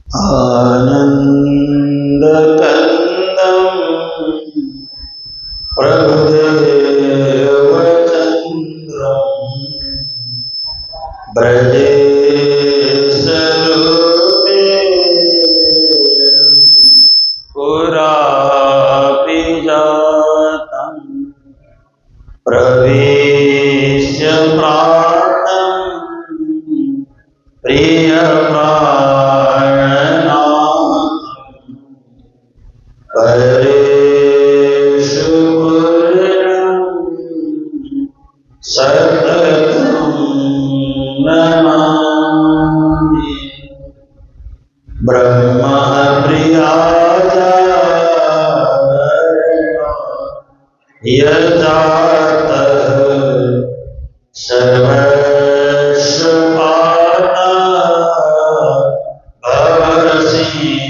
आनन्दकन्दं प्रभुदेवचन्द्रं ब्रजेशरूपे पुराभिजातं प्रवेश्य प्राणं प्रियप्राणनाथं परेषु पूर्णं सततं नमामि। ब्रह्म प्रियाचार्य यजातः सर्वस्वपाता भवसिन्धुत्राता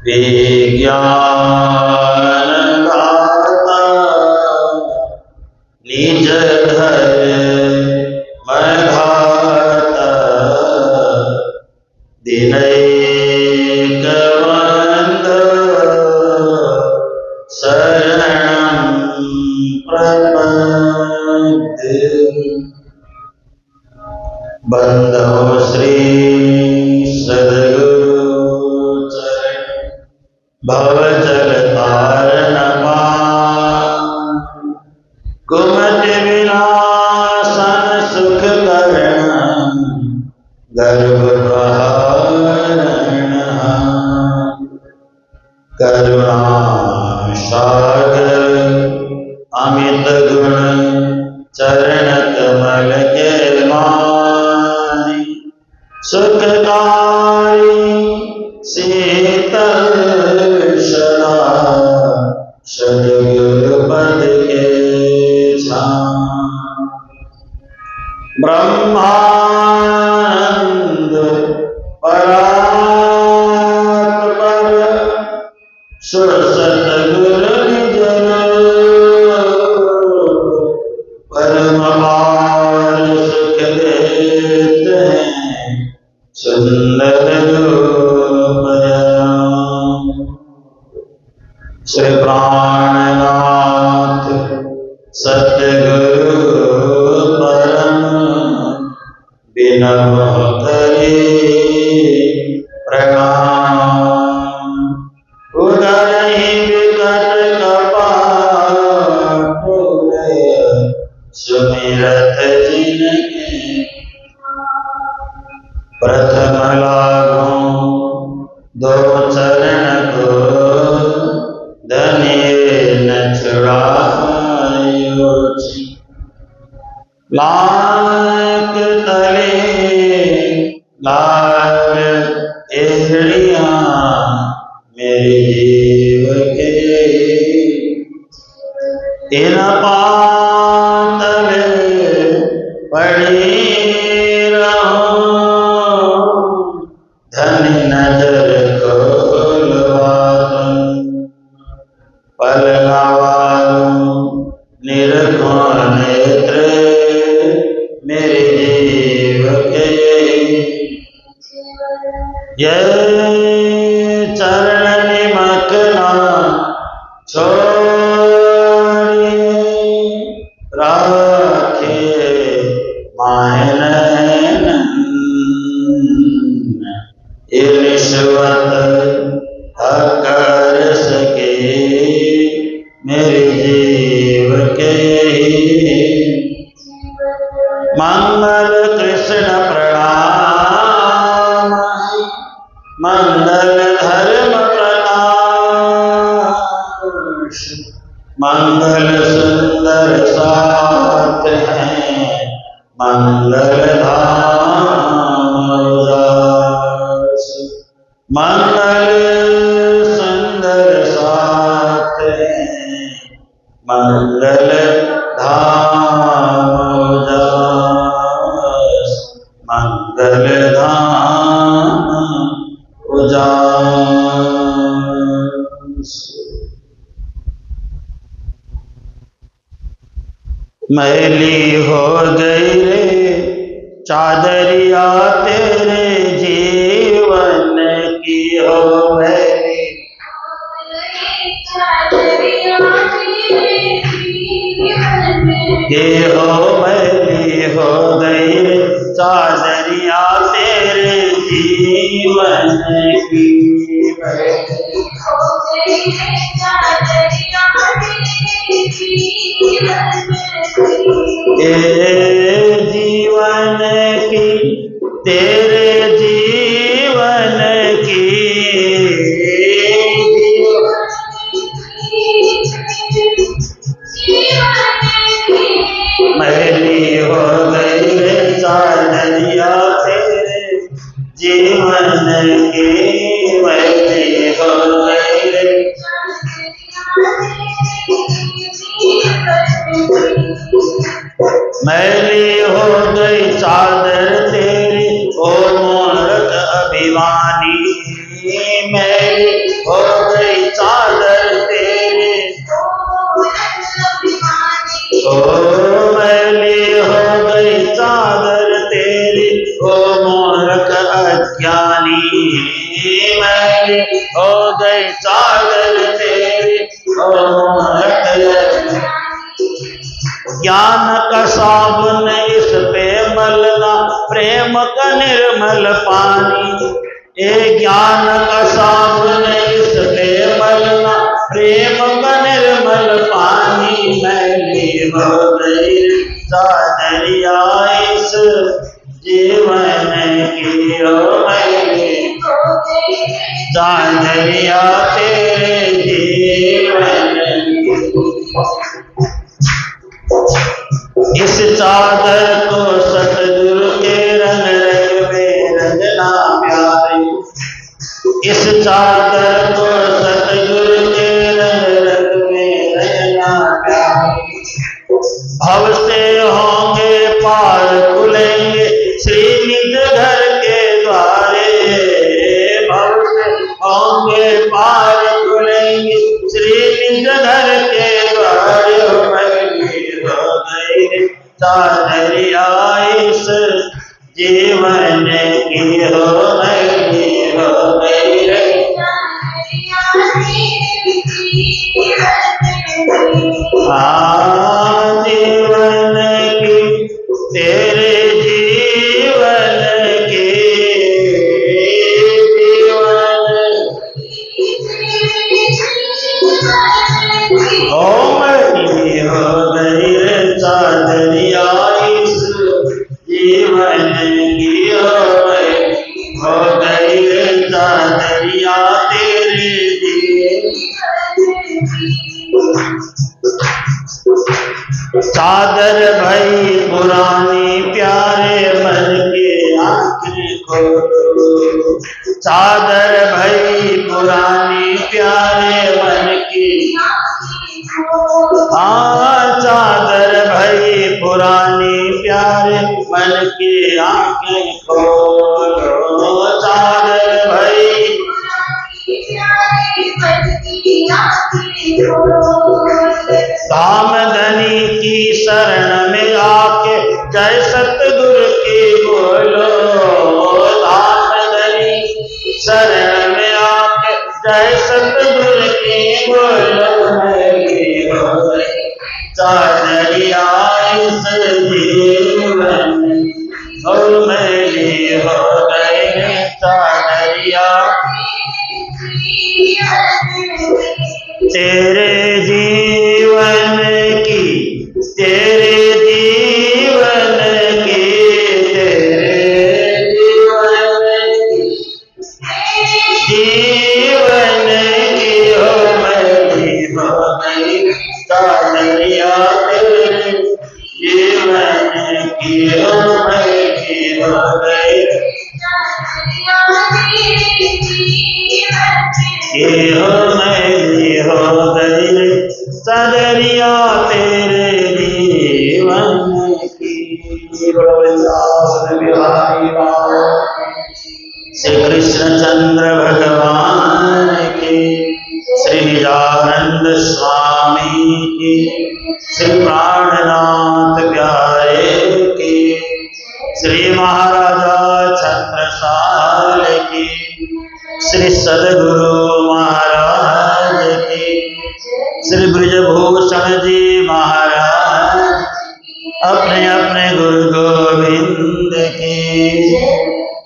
विज्ञानदाता निजधर्मधाता दिनैकवन्द्य शरणं प्रपद्ये। बंदो श्री सद्गुरु चरण भवजगतारण कुमति विनाशन सुख करण गर्भधारण करुणा सागर अमित गुण चरण कमल के मानी सुखकारी शीतल सदा सद्गुरु पद के छान ब्रह्मानंद परात्पर सतगुरु निज परम पार सुख देते हैं सुंदर रूप। श्री प्राणनाथ सतगुरु परम विनम्र करी प्रणाम। उदरहि विकट कपाट सुमिरत जिनके प्रथम लागो दो चरण को धनिये न छुड़ायो। लाख तले लाख एड़ियां मेरे जीव के इन पातले पड़ी रहो धनी नजर खोलवालूं पलवालूं निर्गुण नेत्र मेरे जीव के। ये चरण निमकना छोड़िए राखे मायन ईश्वत कर सके मेरे जीव के। मंगल कृष्ण प्रणाम मंगल धर्म प्रकाश मंगल सुंदर साथ हैं मंगल धाम उदास। मंगल सुंदर साथ हैं मंगल धाम उदास मंगल धाम उजास। मैली हो गई रे चादरिया तेरे जीवन की हो मैली, के हो मैली हो गई चादरिया तेरे जीवन की जीवन की तेरे जीवन की मैली हो गई चादरिया तेरे जीवन की मैली हो गई मैली हो गई चादर तेरी ओ मूर्ख अभिमानी, मैली हो गई चादर तेरी ओ मैली हो गई चादर तेरी ओ मूर्ख अज्ञानी, मैली हो गई चादर तेरी ओ मूर्ख ज्ञान का साबुन इस पे मलना प्रेम का निर्मल पानी, ए ज्ञान का साबुन इस पे मलना प्रेम का निर्मल पानी, मैली हो गई चादरिया इस जीवन की हो मैली चादरिया तेरे जीवन इस चादर को सतगुरु के रंग रंग में रंगना प्यारे, इस चादर को सतगुरु के रंग रंग में रंगना प्यारे, भव से होंगे पार खुलेंगे श्री निज घर के द्वारे, भव से होंगे पार खुलेंगे श्री निज घर के द्वारे, चादरिया इस जीवन की हो मैली हो गई जीवन की तेरे जीवन की जीवन हो मैली हो गई चादरिया इस जीवन की हो गई चादरिया तेरे चादर भई पुरानी प्यारे मन के आंखें खोलो, चादर भई पुरानी प्यारे मन की चादर भई पुरानी प्यारे मन की आंखें खोलो, चादर भई कामधनी की शरण में आके जय सतगुरु की बोलो, कामधनी शरण में आके जय सतगुरु की बोलो, चादरिया इस जीवन हो मैली हो गई चादरिया तेरे जीवन की तेरे जीवन की तेरे जीवन की हो मैली हो गई चादरिया तेरे जीवन की हो मैली हो गई हो मैली हो गई चादरिया तेरे जीवन की। वृंदावन बिहारी श्री कृष्णचंद्र भगवान की, श्री निजानंद स्वामी की, श्री प्राणनाथ प्यारे की, श्री महाराजा छत्रसाल की, श्री सदगुरु महाराज की, श्री ब्रजभूषण जी महाराज, अपने अपने गुरु गोविंद की,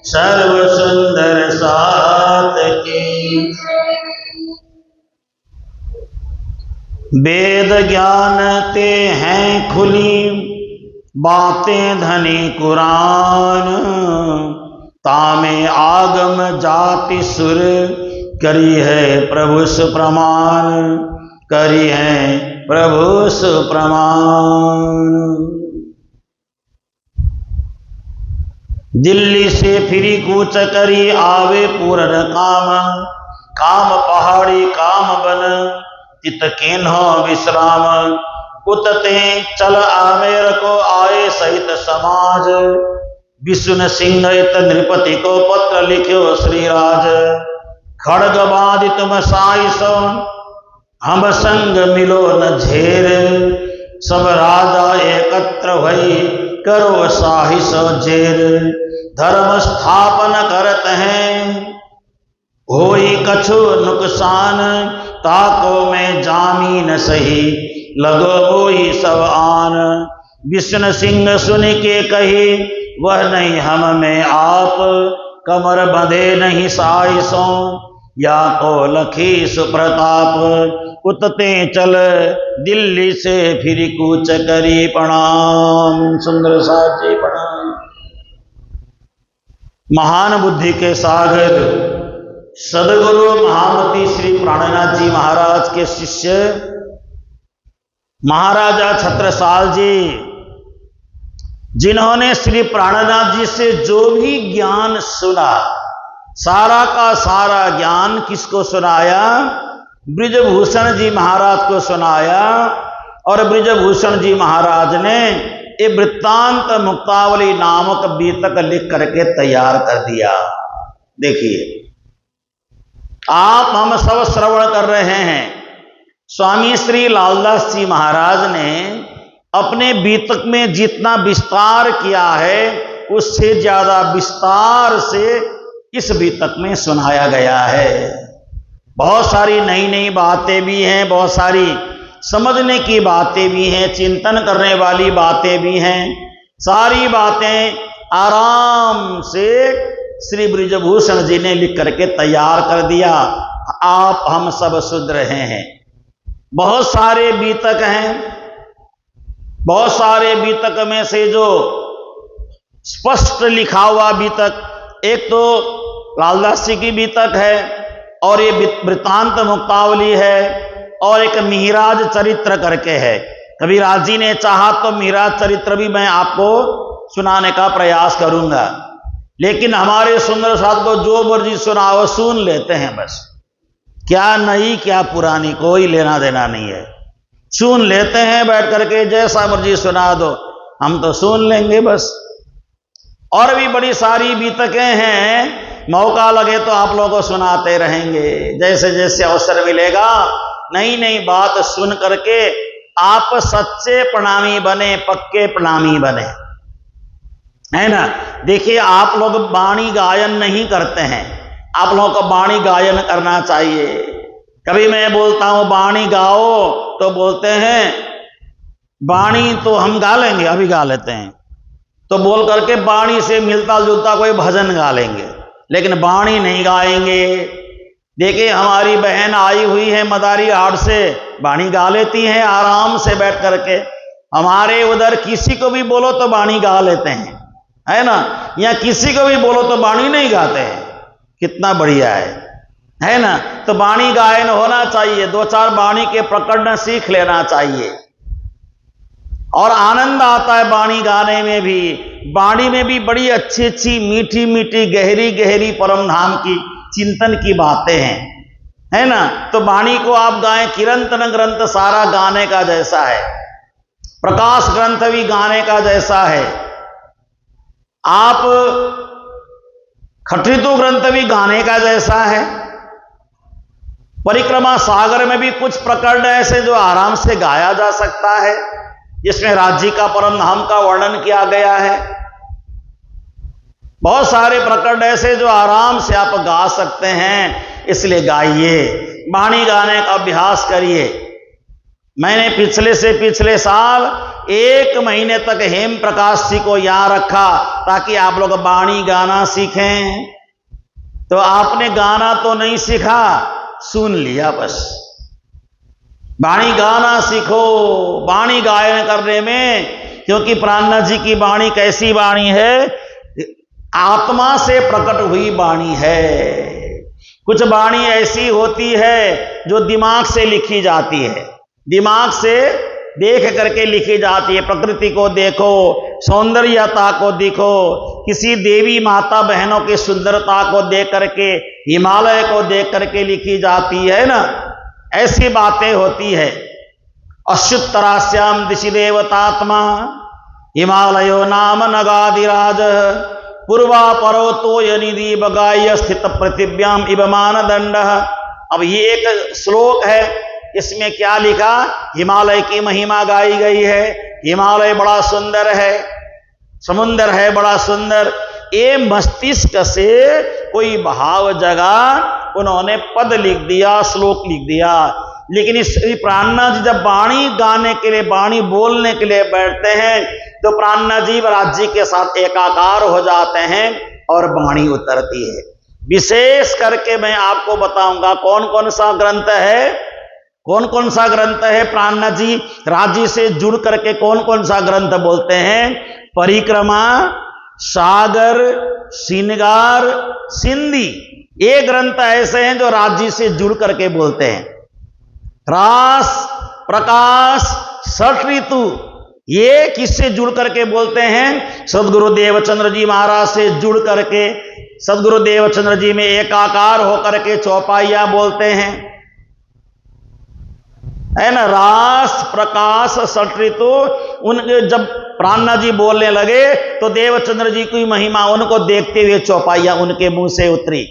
सर्व सुंदर सात की। वेद ज्ञान ते हैं खुली बातें धनी कुरान, तामे आगम जाति सुर करी है प्रभु सुप्रमाण, करी है प्रभु सुप्रमाण। दिल्ली से फिरी कूच करी आवे पूरन काम, काम पहाड़ी काम बन चित केन्हो विश्राम, उतते चल आमेर को आए सहित समाज, विष्णु सिंह इत नृपति को पत्र लिख्यो श्रीराज, खड़ग बाधि तुम साई सो हम संग मिलो न झेर, सब राजा एकत्र भई करो साहिस जेर, धर्म स्थापन करत हैं होई कछु नुकसान, ताको में जामी न सही लगो होई सब आन, विष्णु सिंह सुन के कही वह नहीं हम में आप, कमर बंधे नहीं साइसों या को लखी सुप्रताप, उतते चल दिल्ली से फिर कूच करी प्रणाम। सुंदर साहब जी प्रणाम। महान बुद्धि के सागर सदगुरु महामती श्री प्राणनाथ जी महाराज के शिष्य महाराजा छत्रसाल जी, जिन्होंने श्री प्राणनाथ जी से जो भी ज्ञान सुना, सारा का सारा ज्ञान किसको सुनाया? ब्रिजभूषण जी महाराज को सुनाया। और ब्रिजभूषण जी महाराज ने ये वृत्तांत मुक्तावली नामक बीतक लिख करके तैयार कर दिया। देखिए, आप हम सब श्रवण कर रहे हैं। स्वामी श्री लालदास जी महाराज ने अपने बीतक में जितना विस्तार किया है, उससे ज्यादा विस्तार से इस बीतक में सुनाया गया है। बहुत सारी नई नई बातें भी हैं, बहुत सारी समझने की बातें भी हैं, चिंतन करने वाली बातें भी हैं। सारी बातें आराम से श्री ब्रिजभूषण जी ने लिख करके तैयार कर दिया। आप हम सब सुन रहे हैं। बहुत सारे बीतक हैं, बहुत सारे बीतक में से जो स्पष्ट लिखा हुआ बीतक, एक तो लालदास जी की बीतक है, और ये वृत्तांत मुक्तावली है, और एक मिहिराज चरित्र करके है। कबीरदास जी ने चाहा तो मिहिराज चरित्र भी मैं आपको सुनाने का प्रयास करूंगा, लेकिन हमारे सुंदर साथ को जो मर्जी सुनाओ सुन लेते हैं बस। क्या नई क्या पुरानी कोई लेना देना नहीं है, सुन लेते हैं बैठ करके, जैसा मर्जी सुना दो हम तो सुन लेंगे बस। और भी बड़ी सारी बीतकें हैं, मौका लगे तो आप लोगों को सुनाते रहेंगे। जैसे जैसे अवसर मिलेगा नई नई बात सुन करके आप सच्चे प्रणामी बने, पक्के प्रणामी बने, है ना। देखिए, आप लोग वाणी गायन नहीं करते हैं, आप लोगों को वाणी गायन करना चाहिए। कभी मैं बोलता हूं वाणी गाओ तो बोलते हैं वाणी तो हम गा लेंगे, अभी गा लेते हैं, तो बोल करके वाणी से मिलता जुलता कोई भजन गा लेंगे, लेकिन वाणी नहीं गाएंगे। देखिए, हमारी बहन आई हुई है मदारी हाट से, वाणी गा लेती हैं आराम से बैठ करके। हमारे उधर किसी को भी बोलो तो वाणी गा लेते हैं, है ना। या किसी को भी बोलो तो वाणी नहीं गाते हैं, कितना बढ़िया है ना। तो वाणी गायन होना चाहिए, दो चार वाणी के प्रकरण सीख लेना चाहिए, और आनंद आता है वाणी गाने में भी। वाणी में भी बड़ी अच्छी अच्छी मीठी मीठी गहरी गहरी परम धाम की चिंतन की बातें हैं, है ना। तो वाणी को आप गाएं। कीर्तन ग्रंथ सारा गाने का जैसा है, प्रकाश ग्रंथ भी गाने का जैसा है, आप खट्टितु ग्रंथ भी गाने का जैसा है। परिक्रमा सागर में भी कुछ प्रकरण ऐसे जो आराम से गाया जा सकता है, जिसमें राज्य का परम धाम का वर्णन किया गया है। बहुत सारे प्रकरण ऐसे जो आराम से आप गा सकते हैं, इसलिए गाइए, वाणी गाने का अभ्यास करिए। मैंने पिछले साल 1 महीने तक हेम प्रकाश जी को यहां रखा ताकि आप लोग वाणी गाना सीखें। तो आपने गाना तो नहीं सीखा, सुन लिया बस। वाणी गाना सीखो, वाणी गायन करने में, क्योंकि प्राणनाथ जी की वाणी कैसी वाणी है, आत्मा से प्रकट हुई वाणी है। कुछ वाणी ऐसी होती है जो दिमाग से लिखी जाती है, दिमाग से देख करके लिखी जाती है। प्रकृति को देखो, सौंदर्यता को देखो, किसी देवी माता बहनों की सुंदरता को देख करके, हिमालय को देख करके लिखी जाती है ना, ऐसी बातें होती है। अश्युत्तरास्याम दिशि देवतात्मा हिमालयो नाम नगाधिराज पूर्वा परोतो यनिधि बगाय स्थित पृथिव्याम इव मानदंड। अब ये एक श्लोक है, इसमें क्या लिखा, हिमालय की महिमा गाई गई है। हिमालय बड़ा सुंदर है, समुंदर है बड़ा सुंदर। ये मस्तिष्क से कोई भाव जगा, उन्होंने पद लिख दिया, श्लोक लिख दिया। लेकिन इस प्राणनाथ जी जब वाणी गाने के लिए, वाणी बोलने के लिए बैठते हैं, तो प्राणनाथ जी महाराज जी के साथ एकाकार हो जाते हैं और वाणी उतरती है। विशेष करके मैं आपको बताऊंगा कौन कौन सा ग्रंथ है, कौन कौन सा ग्रंथ है प्राणनाथ जी राज्य से जुड़ करके कौन कौन सा ग्रंथ बोलते हैं। परिक्रमा, सागर, श्रृंगार, सिंधी, ये ग्रंथ ऐसे हैं जो राज्य से जुड़ करके बोलते हैं। रास, प्रकाश, षट ऋतु, ये किससे जुड़ करके बोलते हैं, सदगुरु देवचंद्र जी महाराज से जुड़ करके। सदगुरु देवचंद्र जी में एकाकार होकर के चौपाइया बोलते हैं, है ना। रास, प्रकाश, षट ऋतु, उनके जब प्राणनाथ जी बोलने लगे तो देवचंद्र जी की महिमा उनको देखते हुए चौपाइया उनके मुंह से उतरी।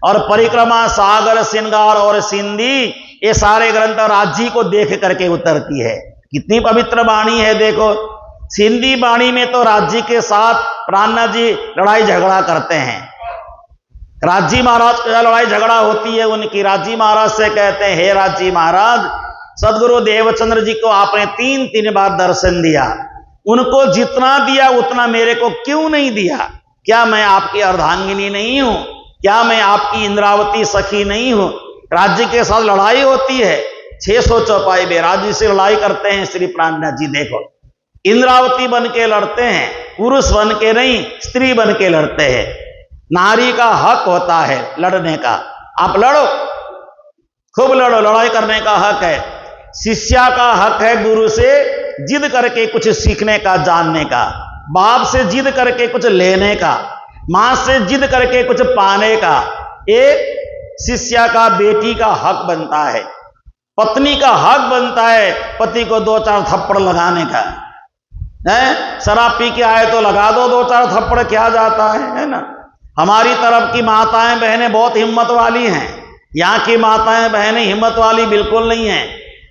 और परिक्रमा, सागर, श्रृंगार और सिंधी, ये सारे ग्रंथ राज्य को देख करके उतरती है। कितनी पवित्र वाणी है देखो। सिंधी वाणी में तो राज्य के साथ प्राणनाथ जी लड़ाई झगड़ा करते हैं। राज्य महाराज का लड़ाई झगड़ा होती है उनकी। राज्य महाराज से कहते हैं, हे राज्य महाराज, सदगुरु देवचंद्र जी को आपने 3 बार दर्शन दिया, उनको जितना दिया उतना मेरे को क्यों नहीं दिया? क्या मैं आपकी अर्धांगिनी नहीं हूं? क्या मैं आपकी इंद्रावती सखी नहीं हूं? राज्य के साथ लड़ाई होती है, 600 चौपाई में राज्य से लड़ाई करते हैं श्री प्राणनाथ जी। देखो, इंद्रावती बन के लड़ते हैं, पुरुष बन के नहीं, स्त्री बन के लड़ते हैं। नारी का हक होता है लड़ने का, आप लड़ो, खूब लड़ो, लड़ाई करने का हक है। शिष्या का हक है गुरु से जिद करके कुछ सीखने का, जानने का। बाप से जिद करके कुछ लेने का, मां से जिद करके कुछ पाने का। एक शिष्या का, बेटी का हक बनता है। पत्नी का हक बनता है पति को 2-4 थप्पड़ लगाने का। है, शराब पी के आए तो लगा दो 2-4 थप्पड़, क्या जाता है ना। हमारी तरफ की माताएं बहनें बहुत हिम्मत वाली हैं, यहाँ की माताएं बहनें हिम्मत वाली बिल्कुल नहीं है।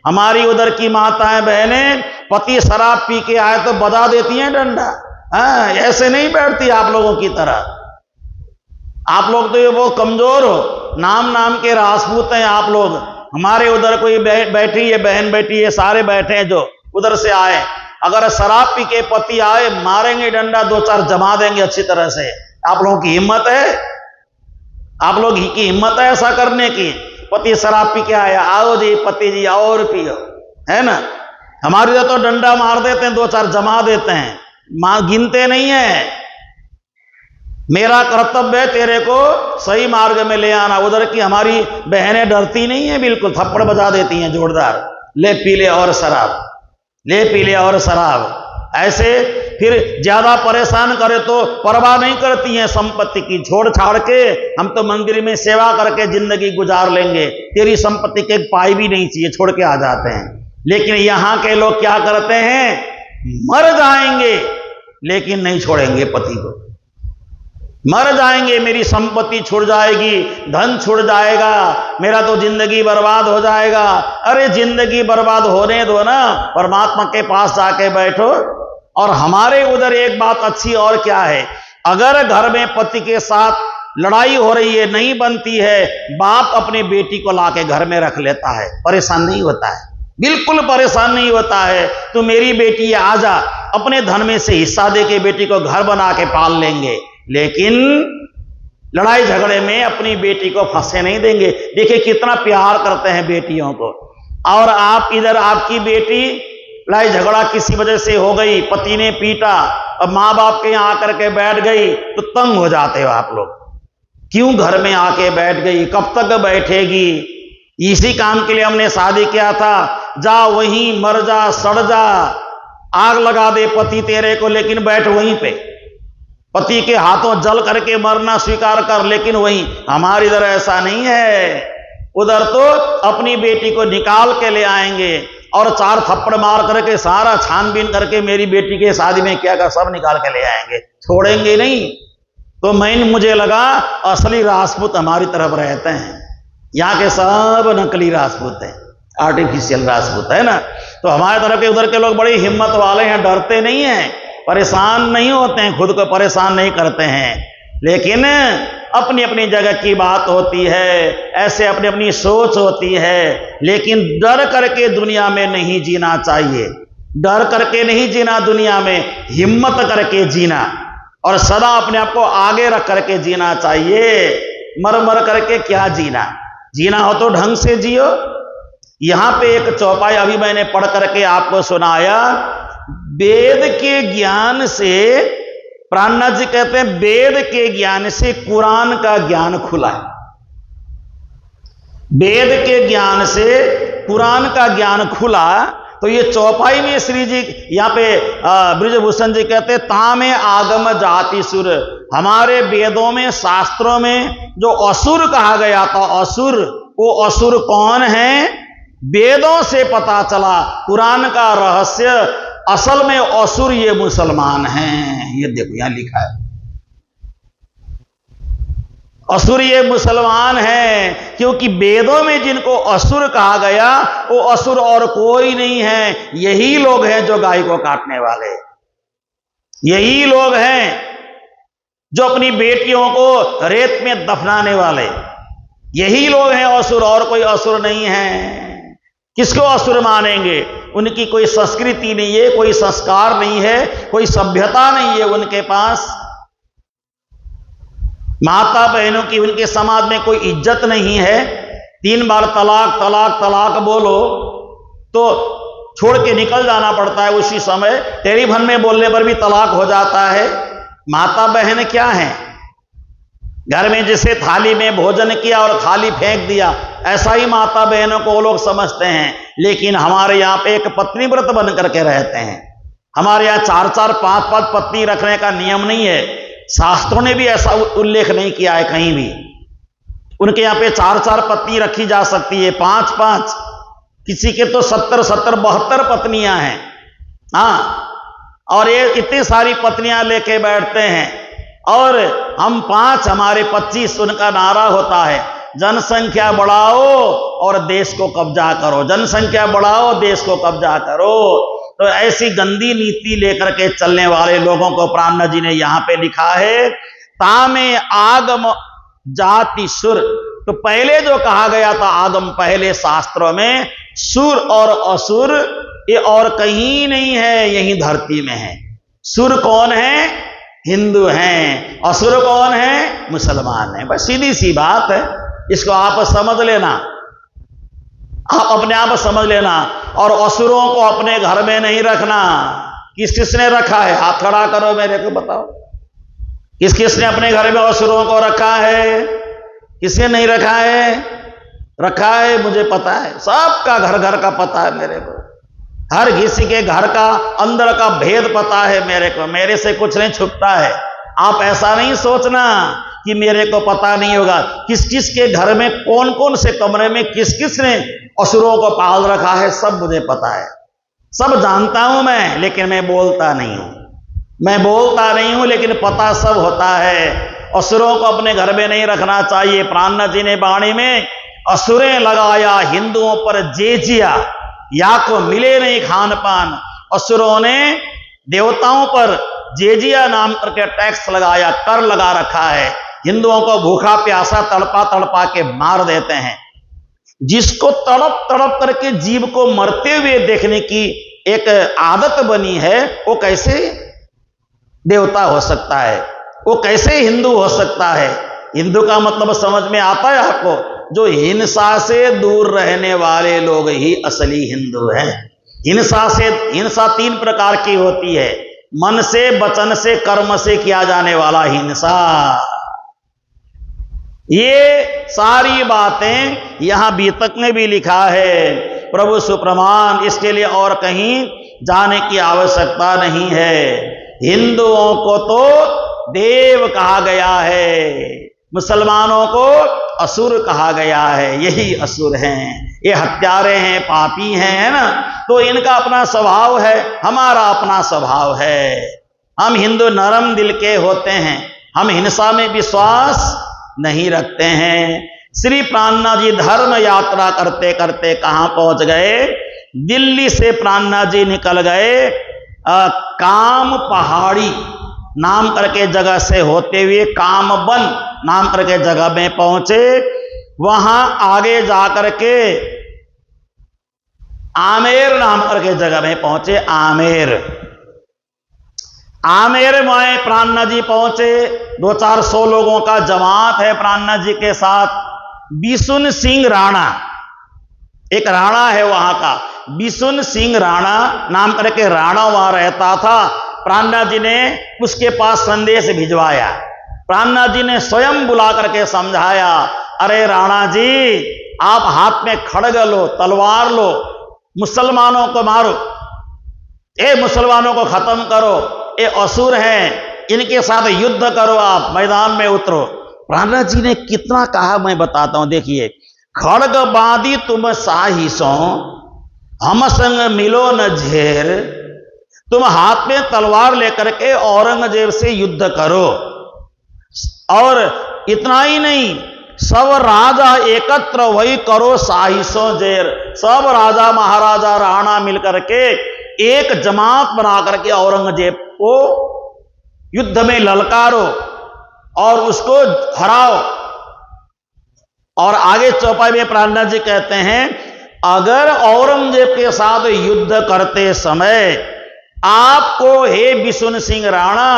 हमारी उधर की माताएं बहनें, पति शराब पी के आए तो बजा देती हैं डंडा। हाँ, ऐसे नहीं बैठती आप लोगों की तरह। आप लोग तो ये बहुत कमजोर हो, नाम के राजपूत हैं आप लोग। हमारे उधर कोई बैठी है, बहन बैठी है, सारे बैठे हैं जो उधर से आए, अगर शराब पी के पति आए, मारेंगे डंडा, 2-4 जमा देंगे अच्छी तरह से। आप लोगों की हिम्मत है? आप लोग की हिम्मत है ऐसा करने की? पति शराब पी के आया, आओ जी पति जी और पियो, है ना। हमारे इधर तो डंडा मार देते हैं, 2-4 जमा देते हैं, गिनते नहीं है। मेरा कर्तव्य है तेरे को सही मार्ग में ले आना। उधर की हमारी बहनें डरती नहीं है बिल्कुल, थप्पड़ बजा देती हैं जोरदार, ले पी ले और शराब, ले पी ले और शराब। ऐसे फिर ज्यादा परेशान करे तो परवाह नहीं करती हैं संपत्ति की, छोड़ छाड़ के हम तो मंदिर में सेवा करके जिंदगी गुजार लेंगे, तेरी संपत्ति के एक पाई भी नहीं चाहिए, छोड़ के आ जाते हैं। लेकिन यहाँ के लोग क्या करते हैं, मर जाएंगे लेकिन नहीं छोड़ेंगे पति को। मर जाएंगे, मेरी संपत्ति छुड़ जाएगी, धन छुड़ जाएगा, मेरा तो जिंदगी बर्बाद हो जाएगा। अरे जिंदगी बर्बाद होने दो ना, परमात्मा के पास जाके बैठो। और हमारे उधर एक बात अच्छी और क्या है अगर घर में पति के साथ लड़ाई हो रही है, नहीं बनती है, बाप अपनी बेटी को लाके घर में रख लेता है, परेशान नहीं होता है, बिल्कुल परेशान नहीं होता है। तो मेरी बेटी आजा, अपने धन में से हिस्सा दे के बेटी को घर बना के पाल लेंगे, लेकिन लड़ाई झगड़े में अपनी बेटी को फंसे नहीं देंगे। देखिए कितना प्यार करते हैं बेटियों को। और आप इधर, आपकी बेटी लड़ाई झगड़ा किसी वजह से हो गई, पति ने पीटा, अब माँ बाप के यहाँ आकर के बैठ गई, तो तंग हो जाते हो आप लोग, क्यों घर में आके बैठ गई, कब तक बैठेगी, इसी काम के लिए हमने शादी किया था, जा वहीं मर जा, सड़ जा, आग लगा दे पति तेरे को, लेकिन बैठ वहीं पे, पति के हाथों जल करके मरना स्वीकार कर, लेकिन वहीं। हमारे इधर ऐसा नहीं है, उधर तो अपनी बेटी को निकाल के ले आएंगे और 4 थप्पड़ मार करके सारा छानबीन करके मेरी बेटी के शादी में क्या कर सब निकाल के ले आएंगे, छोड़ेंगे नहीं। तो मुझे लगा असली राजपूत हमारी तरफ रहते हैं, यहाँ के सब नकली राजपूत हैं, आर्टिफिशियल राजपूत है ना। तो हमारे तरफ के उधर के लोग बड़ी हिम्मत वाले हैं, डरते नहीं हैं, परेशान नहीं होते हैं, खुद को परेशान नहीं करते हैं। लेकिन अपनी अपनी जगह की बात होती है, ऐसे अपनी अपनी सोच होती है, लेकिन डर करके दुनिया में नहीं जीना चाहिए, डर करके नहीं जीना दुनिया में, हिम्मत करके जीना और सदा अपने आप को आगे रख करके जीना चाहिए। मर मर करके क्या जीना, जीना हो तो ढंग से जियो। यहां पे एक चौपाई अभी मैंने पढ़ करके आपको सुनाया, वेद के ज्ञान से, प्राणनाथ जी कहते हैं वेद के ज्ञान से कुरान का ज्ञान खुला है, वेद के ज्ञान से कुरान का ज्ञान खुला। तो ये चौपाई में श्री जी यहाँ पे ब्रिजभूषण जी कहते तामे आगम जाति सुर, हमारे वेदों में शास्त्रों में जो असुर कहा गया था, असुर, वो असुर कौन है, वेदों से पता चला कुरान का रहस्य, असल में असुर ये मुसलमान हैं। ये देखो यहां लिखा है, असुर ये मुसलमान हैं, क्योंकि वेदों में जिनको असुर कहा गया वो असुर और कोई नहीं है, यही लोग हैं जो गाय को काटने वाले, यही लोग हैं जो अपनी बेटियों को रेत में दफनाने वाले, यही लोग हैं असुर, और कोई असुर नहीं है। किसको असुर मानेंगे, उनकी कोई संस्कृति नहीं है, कोई संस्कार नहीं है, कोई सभ्यता नहीं है उनके पास, माता बहनों की उनके समाज में कोई इज्जत नहीं है। 3 बार तलाक तलाक तलाक बोलो तो छोड़ के निकल जाना पड़ता है उसी समय, टेलीफोन में बोलने पर भी तलाक हो जाता है। माता बहन क्या है, घर में जिसे थाली में भोजन किया और थाली फेंक दिया, ऐसा ही माता बहनों को वो लोग समझते हैं। लेकिन हमारे यहाँ पे एक पत्नी व्रत बन करके रहते हैं, हमारे यहाँ 4-4 5-5 पत्नी रखने का नियम नहीं है, शास्त्रों ने भी ऐसा उल्लेख नहीं किया है कहीं भी। उनके यहाँ पे 4-4 पत्नी रखी जा सकती है, 5-5, किसी के तो 70-70 72 पत्नियां हैं। हाँ, और ये इतनी सारी पत्नियां लेके बैठते हैं, और हम 5 हमारे 25 उनका नारा होता है, जनसंख्या बढ़ाओ और देश को कब्जा करो, जनसंख्या बढ़ाओ देश को कब्जा करो। तो ऐसी गंदी नीति लेकर के चलने वाले लोगों को प्राणनाथ जी ने यहां पे लिखा है तामे आगम जाति सुर। तो पहले जो कहा गया था आगम, पहले शास्त्रों में, सुर और असुर ये और कहीं नहीं है, यही धरती में है। सुर कौन है, हिंदू हैं, असुर कौन है, मुसलमान है। बस सीधी सी बात है, इसको आप समझ लेना, आप अपने आप समझ लेना। और असुरों को अपने घर में नहीं रखना। किस किसने रखा है, हाथ खड़ा करो, मेरे को बताओ, किस किसने अपने घर में असुरों को रखा है, किसने नहीं रखा है? रखा है, मुझे पता है, सबका घर घर का पता है मेरे को, हर किसी के घर का अंदर का भेद पता है मेरे को, मेरे से कुछ नहीं छुपता है। आप ऐसा नहीं सोचना कि मेरे को पता नहीं होगा, किस किस के घर में कौन कौन से कमरे में किस किस ने असुरों को पाल रखा है, सब मुझे पता है, सब जानता हूं मैं, लेकिन मैं बोलता नहीं हूं, मैं बोलता नहीं हूं, लेकिन पता सब होता है। असुरों को अपने घर में नहीं रखना चाहिए। प्राणनाथ जी ने वाणी में असुरें लगाया हिंदुओं पर जेजिया, या को मिले नहीं खान पान। असुरों ने देवताओं पर जेजिया नाम करके टैक्स लगाया, कर लगा रखा है। हिंदुओं को भूखा प्यासा तड़पा तड़पा के मार देते हैं। जिसको तड़प तड़प करके जीव को मरते हुए देखने की एक आदत बनी है, वो कैसे देवता हो सकता है? वो कैसे हिंदू हो सकता है? हिंदू का मतलब समझ में आता है आपको? जो हिंसा से दूर रहने वाले लोग ही असली हिंदू हैं। हिंसा 3 प्रकार की होती है, मन से, वचन से, कर्म से किया जाने वाला हिंसा। ये सारी बातें यहां बीतक में भी लिखा है, प्रभु सुप्रमाण। इसके लिए और कहीं जाने की आवश्यकता नहीं है। हिंदुओं को तो देव कहा गया है, मुसलमानों को असुर कहा गया है। यही असुर हैं, ये हत्यारे हैं, पापी हैं, है ना? तो इनका अपना स्वभाव है, हमारा अपना स्वभाव है। हम हिंदू नरम दिल के होते हैं, हम हिंसा में विश्वास नहीं रखते हैं। श्री प्राणनाथ जी धर्म यात्रा करते करते कहां पहुंच गए? दिल्ली से प्राणनाथ जी निकल गए काम पहाड़ी नाम करके जगह से होते हुए कामबन नाम करके जगह में पहुंचे। वहां आगे जाकर के आमेर नाम करके जगह में पहुंचे। आमेर में प्राणनाथ जी पहुंचे। 200-400 लोगों का जमात है प्राणनाथ जी के साथ। बिशुन सिंह राणा, एक राणा है वहां का, बिशुन सिंह राणा नाम करके राणा वहां रहता था। प्राणनाथ जी ने उसके पास संदेश भिजवाया। प्राणनाथ जी ने स्वयं बुला करके समझाया, अरे राणा जी, आप हाथ में खड़ग लो, तलवार लो, मुसलमानों को मारो, ए मुसलमानों को खत्म करो, ये असुर हैं, इनके साथ युद्ध करो, आप मैदान में उतरो। प्राणनाथ जी ने कितना कहा मैं बताता हूं, देखिए। खड़ग बांधी तुम साहिसो, हम संग मिलो न झेर। तुम हाथ में तलवार लेकर के औरंगजेब से युद्ध करो। और इतना ही नहीं, सब राजा एकत्र वही करो साहिसो जेर। सब राजा महाराजा राणा मिलकर के एक जमात बना करके औरंगजेब को युद्ध में ललकारो और उसको हराओ। और आगे चौपाई में प्राणनाथ जी कहते हैं, अगर औरंगजेब के साथ युद्ध करते समय आपको हे बिशुन सिंह राणा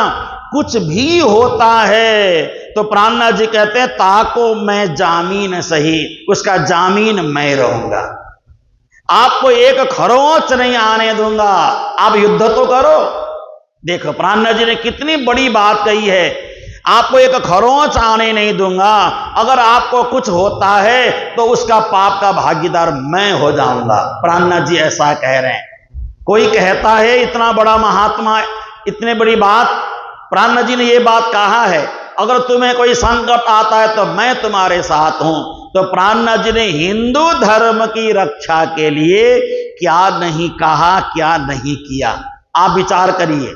कुछ भी होता है, तो प्राणनाथ जी कहते हैं, ताको मैं जामीन सही, उसका जामीन मैं रहूंगा। आपको एक खरोंच नहीं आने दूंगा, आप युद्ध तो करो। देखो प्राणनाथ जी ने कितनी बड़ी बात कही है, आपको एक खरोंच आने नहीं दूंगा। अगर आपको कुछ होता है तो उसका पाप का भागीदार मैं हो जाऊंगा। प्राणनाथ जी ऐसा कह रहे हैं। कोई कहता है इतना बड़ा महात्मा, इतने बड़ी बात, प्राणनाथ जी ने ये बात कहा है, अगर तुम्हें कोई संकट आता है तो मैं तुम्हारे साथ हूं। तो प्राणनाथ जी ने हिंदू धर्म की रक्षा के लिए क्या नहीं कहा, क्या नहीं किया, आप विचार करिए।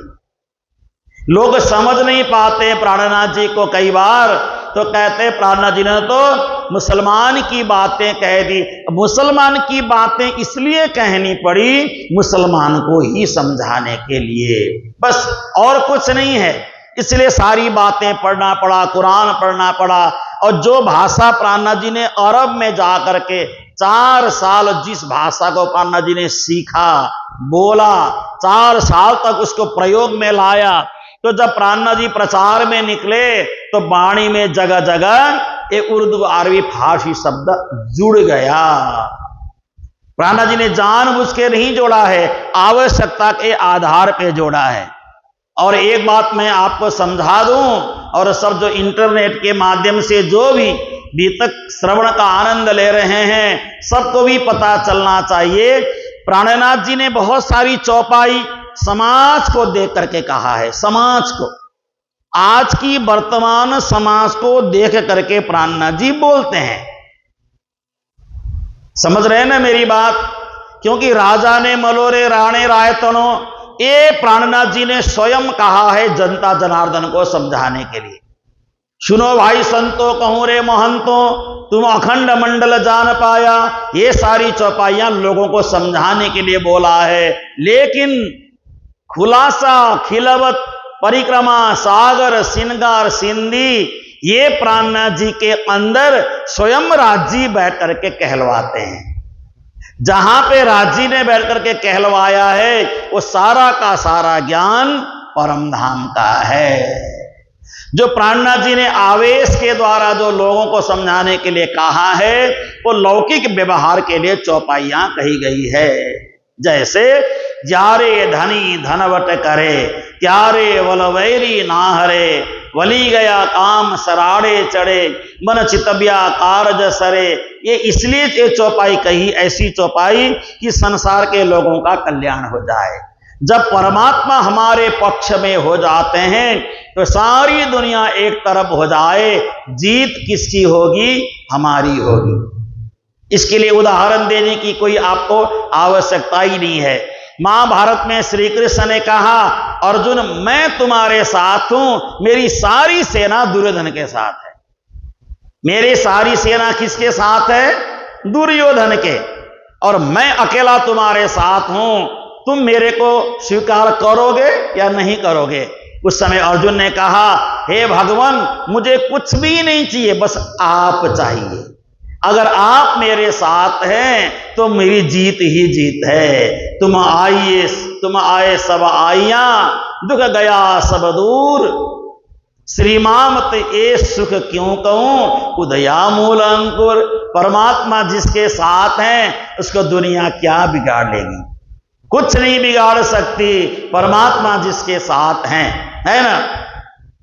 लोग समझ नहीं पाते प्राणनाथ जी को कई बार, तो कहते प्राणनाथ जी ने तो मुसलमान की बातें कह दी। मुसलमान की बातें इसलिए कहनी पड़ी, मुसलमान को ही समझाने के लिए, बस और कुछ नहीं है। इसलिए सारी बातें पढ़ना पड़ा, कुरान पढ़ना पड़ा। और जो भाषा प्राणनाथ जी ने अरब में जाकर के 4 साल जिस भाषा को प्राणनाथ जी ने सीखा, बोला, 4 साल तक उसको प्रयोग में लाया, तो जब प्राणनाथ जी प्रचार में निकले तो वाणी में जगह जगह ये उर्दू, अरबी, फारसी शब्द जुड़ गया। प्राणनाथ जी ने जानबूझ के नहीं जोड़ा है, आवश्यकता के आधार पे जोड़ा है। और एक बात मैं आपको समझा दूं, और सब जो इंटरनेट के माध्यम से जो भी बीतक श्रवण का आनंद ले रहे हैं, सबको भी पता चलना चाहिए, प्राणनाथ जी ने बहुत सारी चौपाई समाज को देख करके कहा है। समाज को, आज की वर्तमान समाज को देख करके प्राणनाथ जी बोलते हैं। समझ रहे हैं ना मेरी बात? क्योंकि राजा ने मलोरे राणे रायतनो, ये प्राणनाथ जी ने स्वयं कहा है जनता जनार्दन को समझाने के लिए। सुनो भाई संतो कहूं रे महंतो, तुम अखंड मंडल जान पाया। ये सारी चौपाइयां लोगों को समझाने के लिए बोला है। लेकिन खुलासा खिलवत परिक्रमा, सागर, श्रृंगार, सिंधी, ये प्राणनाथ जी के अंदर स्वयं राजी बैठ करके कहलवाते हैं। जहां पे राजी ने बैठ करके कहलवाया है वो सारा का सारा ज्ञान परम धाम का है। जो प्राणनाथ जी ने आवेश के द्वारा जो लोगों को समझाने के लिए कहा है वो लौकिक व्यवहार के लिए चौपाइयां कही गई है। जैसे जारे धनी धनवट करे, त्यारे वलवैरी ना हरे, वली गया काम सराड़े चढ़े, मन चितबिया कारज सरे। ये इसलिए ये चौपाई कही, ऐसी चौपाई कि संसार के लोगों का कल्याण हो जाए। जब परमात्मा हमारे पक्ष में हो जाते हैं तो सारी दुनिया एक तरफ हो जाए, जीत किसकी होगी? हमारी होगी। इसके लिए उदाहरण देने की कोई आपको आवश्यकता ही नहीं है। महाभारत में श्री कृष्ण ने कहा, अर्जुन मैं तुम्हारे साथ हूं, मेरी सारी सेना दुर्योधन के साथ है। मेरी सारी सेना किसके साथ है? दुर्योधन के। और मैं अकेला तुम्हारे साथ हूं, तुम मेरे को स्वीकार करोगे या नहीं करोगे? उस समय अर्जुन ने कहा, हे भगवान मुझे कुछ भी नहीं चाहिए, बस आप चाहिए। अगर आप मेरे साथ हैं तो मेरी जीत ही जीत है। तुम आए सब आइया, दुख गया सब दूर, श्रीमामत ए सुख क्यों कहूं, उदया मूल अंकुर। परमात्मा जिसके साथ हैं उसको दुनिया क्या बिगाड़ लेगी? कुछ नहीं बिगाड़ सकती, परमात्मा जिसके साथ हैं, है ना।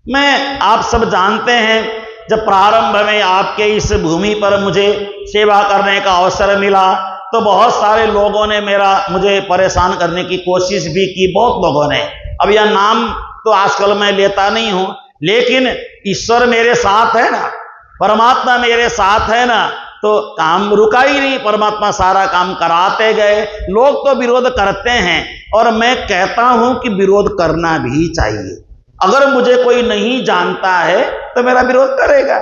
मैं आप सब जानते हैं, जब प्रारंभ में आपके इस भूमि पर मुझे सेवा करने का अवसर मिला तो बहुत सारे लोगों ने मुझे परेशान करने की कोशिश भी की, बहुत लोगों ने। अब यह नाम तो आजकल मैं लेता नहीं हूं, लेकिन ईश्वर मेरे साथ है ना, परमात्मा मेरे साथ है ना, तो काम रुका ही नहीं, परमात्मा सारा काम कराते गए। लोग तो विरोध करते हैं और मैं कहता हूं कि विरोध करना भी चाहिए। अगर मुझे कोई नहीं जानता है तो मेरा विरोध करेगा,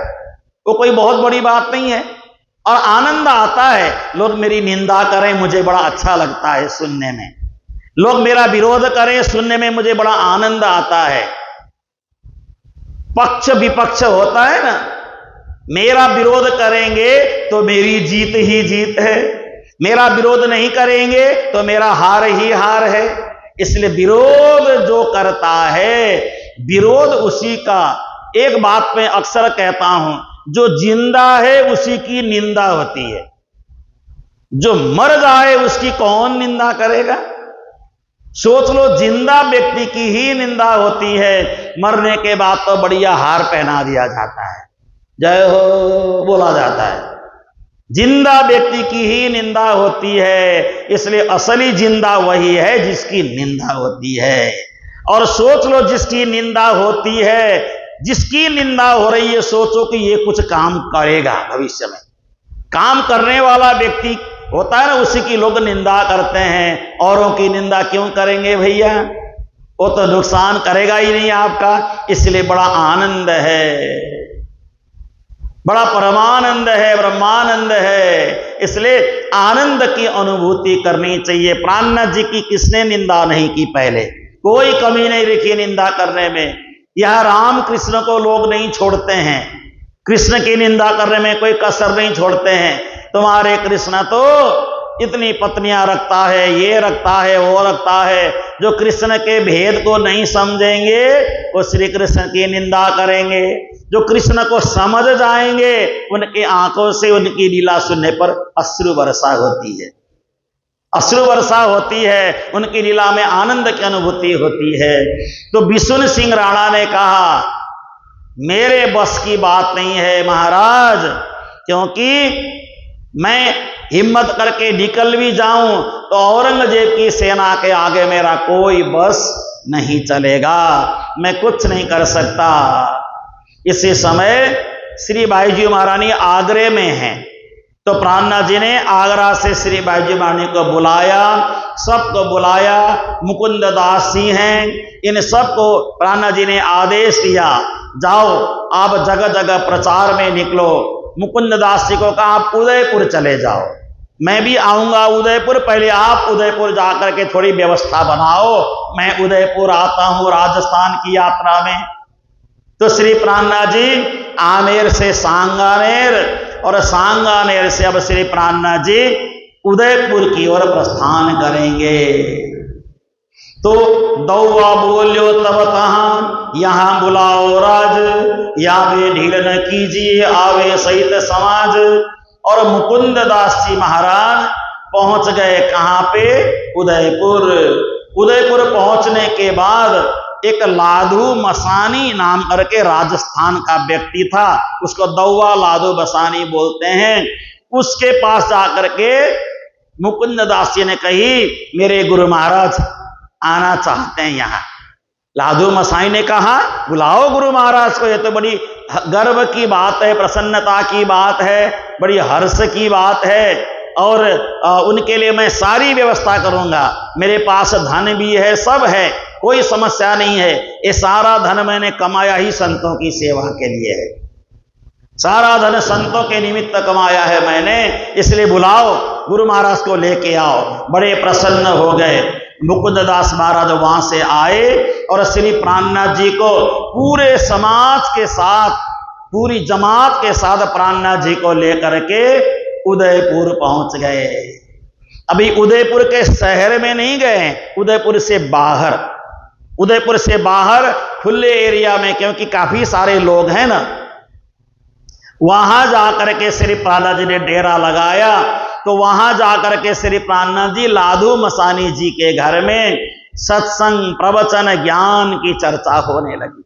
वो कोई बहुत बड़ी बात नहीं है। और आनंद आता है, लोग मेरी निंदा करें मुझे बड़ा अच्छा लगता है सुनने में, लोग मेरा विरोध करें सुनने में मुझे बड़ा आनंद आता है। पक्ष विपक्ष होता है ना, मेरा विरोध करेंगे तो मेरी जीत ही जीत है, मेरा विरोध नहीं करेंगे तो मेरा हार ही हार है। इसलिए विरोध जो करता है, विरोध उसी का, एक बात मैं अक्सर कहता हूं, जो जिंदा है उसी की निंदा होती है, जो मर जाए उसकी कौन निंदा करेगा? सोच लो, जिंदा व्यक्ति की ही निंदा होती है, मरने के बाद तो बढ़िया हार पहना दिया जाता है, जय हो बोला जाता है। जिंदा व्यक्ति की ही निंदा होती है, इसलिए असली जिंदा वही है जिसकी निंदा होती है। और सोच लो, जिसकी निंदा होती है, जिसकी निंदा हो रही है, सोचो कि ये कुछ काम करेगा भविष्य में। काम करने वाला व्यक्ति होता है ना, उसी की लोग निंदा करते हैं। औरों की निंदा क्यों करेंगे भैया? वो तो नुकसान करेगा ही नहीं आपका। इसलिए बड़ा आनंद है, बड़ा परमानंद है, ब्रह्मानंद है। इसलिए आनंद की अनुभूति करनी चाहिए। प्राणनाथ जी की किसने निंदा नहीं की? पहले कोई कमी नहीं रखी निंदा करने में। यह राम कृष्ण को लोग नहीं छोड़ते हैं, कृष्ण की निंदा करने में कोई कसर नहीं छोड़ते हैं। तुम्हारे कृष्ण तो इतनी पत्नियां रखता है, ये रखता है, वो रखता है। जो कृष्ण के भेद को नहीं समझेंगे वो श्री कृष्ण की निंदा करेंगे। जो कृष्ण को समझ जाएंगे उनकी आंखों से उनकी लीला सुनने पर अश्रु वर्षा होती है, अश्रु वर्षा होती है, उनकी लीला में आनंद की अनुभूति होती है। तो विष्णु सिंह राणा ने कहा, मेरे बस की बात नहीं है महाराज, क्योंकि मैं हिम्मत करके निकल भी जाऊं तो औरंगजेब की सेना के आगे मेरा कोई बस नहीं चलेगा, मैं कुछ नहीं कर सकता। इसी समय श्री बाईजी महारानी आगरे में हैं, तो प्राणनाथ जी ने आगरा से श्री बाईजी महारानी को बुलाया, सबको बुलाया। मुकुंद दास जी हैं, इन सबको प्राणनाथ जी ने आदेश दिया, जाओ आप जगह जगह प्रचार में निकलो। मुकुंद दास जी को कहा आप उदयपुर चले जाओ, मैं भी आऊंगा उदयपुर, पहले आप उदयपुर जाकर के थोड़ी व्यवस्था बनाओ, मैं उदयपुर आता हूं राजस्थान की यात्रा में। तो श्री प्राणनाथ जी आमेर से सांगानेर और सांगानेर से अब श्री प्राणनाथ जी उदयपुर की ओर प्रस्थान करेंगे। तो दौआ बोल्यो तब तहां, यहां बुलाओ राज, यावे ढील न कीजिए आवे सहित समाज। और मुकुंद दास जी महाराज पहुंच गए कहां पे? उदयपुर। उदयपुर पहुंचने के बाद एक लादू मसानी नाम करके राजस्थान का व्यक्ति था, उसको दौआ लादू मसानी बोलते हैं। उसके पास जाकर के मुकुंद दास जी ने कही, मेरे गुरु महाराज आना चाहते हैं यहां। लादू मसाई ने कहा, बुलाओ गुरु महाराज को, ये तो बड़ी गर्व की बात है, प्रसन्नता की बात है, बड़ी हर्ष की बात है, और उनके लिए मैं सारी व्यवस्था करूंगा। मेरे पास धन भी है, सब है, कोई समस्या नहीं है। ये सारा धन मैंने कमाया ही संतों की सेवा के लिए है, सारा धन संतों के निमित्त कमाया है मैंने, इसलिए बुलाओ, गुरु महाराज को लेके आओ। बड़े प्रसन्न हो गए। मुकुंद दास महाराज वहां से आए और श्री प्राणनाथ जी को पूरे समाज के साथ, पूरी जमात के साथ प्राणनाथ जी को लेकर के उदयपुर पहुंच गए। अभी उदयपुर के शहर में नहीं गए, उदयपुर से बाहर, उदयपुर से बाहर खुले एरिया में, क्योंकि काफी सारे लोग हैं ना, वहां जाकर के श्री प्राणनाथ जी ने डेरा लगाया। तो वहां जाकर के श्री प्राणनाथ जी लादू मसानी जी के घर में सत्संग, प्रवचन, ज्ञान की चर्चा होने लगी,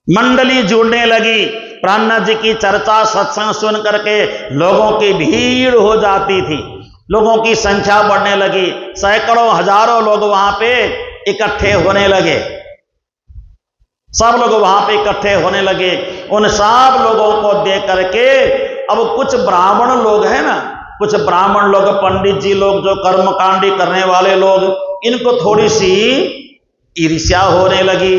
मंडली जुड़ने लगी। प्राणनाथ जी की चर्चा, सत्संग सुन करके लोगों की भीड़ हो जाती थी, लोगों की संख्या बढ़ने लगी, सैकड़ों हजारों लोग वहां पे इकट्ठे होने लगे, सब लोग वहां पे इकट्ठे होने लगे। उन सब लोगों को देख करके अब कुछ ब्राह्मण लोग हैं ना, कुछ ब्राह्मण लोग, पंडित जी लोग, जो कर्मकांडी करने वाले लोग, इनको थोड़ी सी ईर्ष्या होने लगी।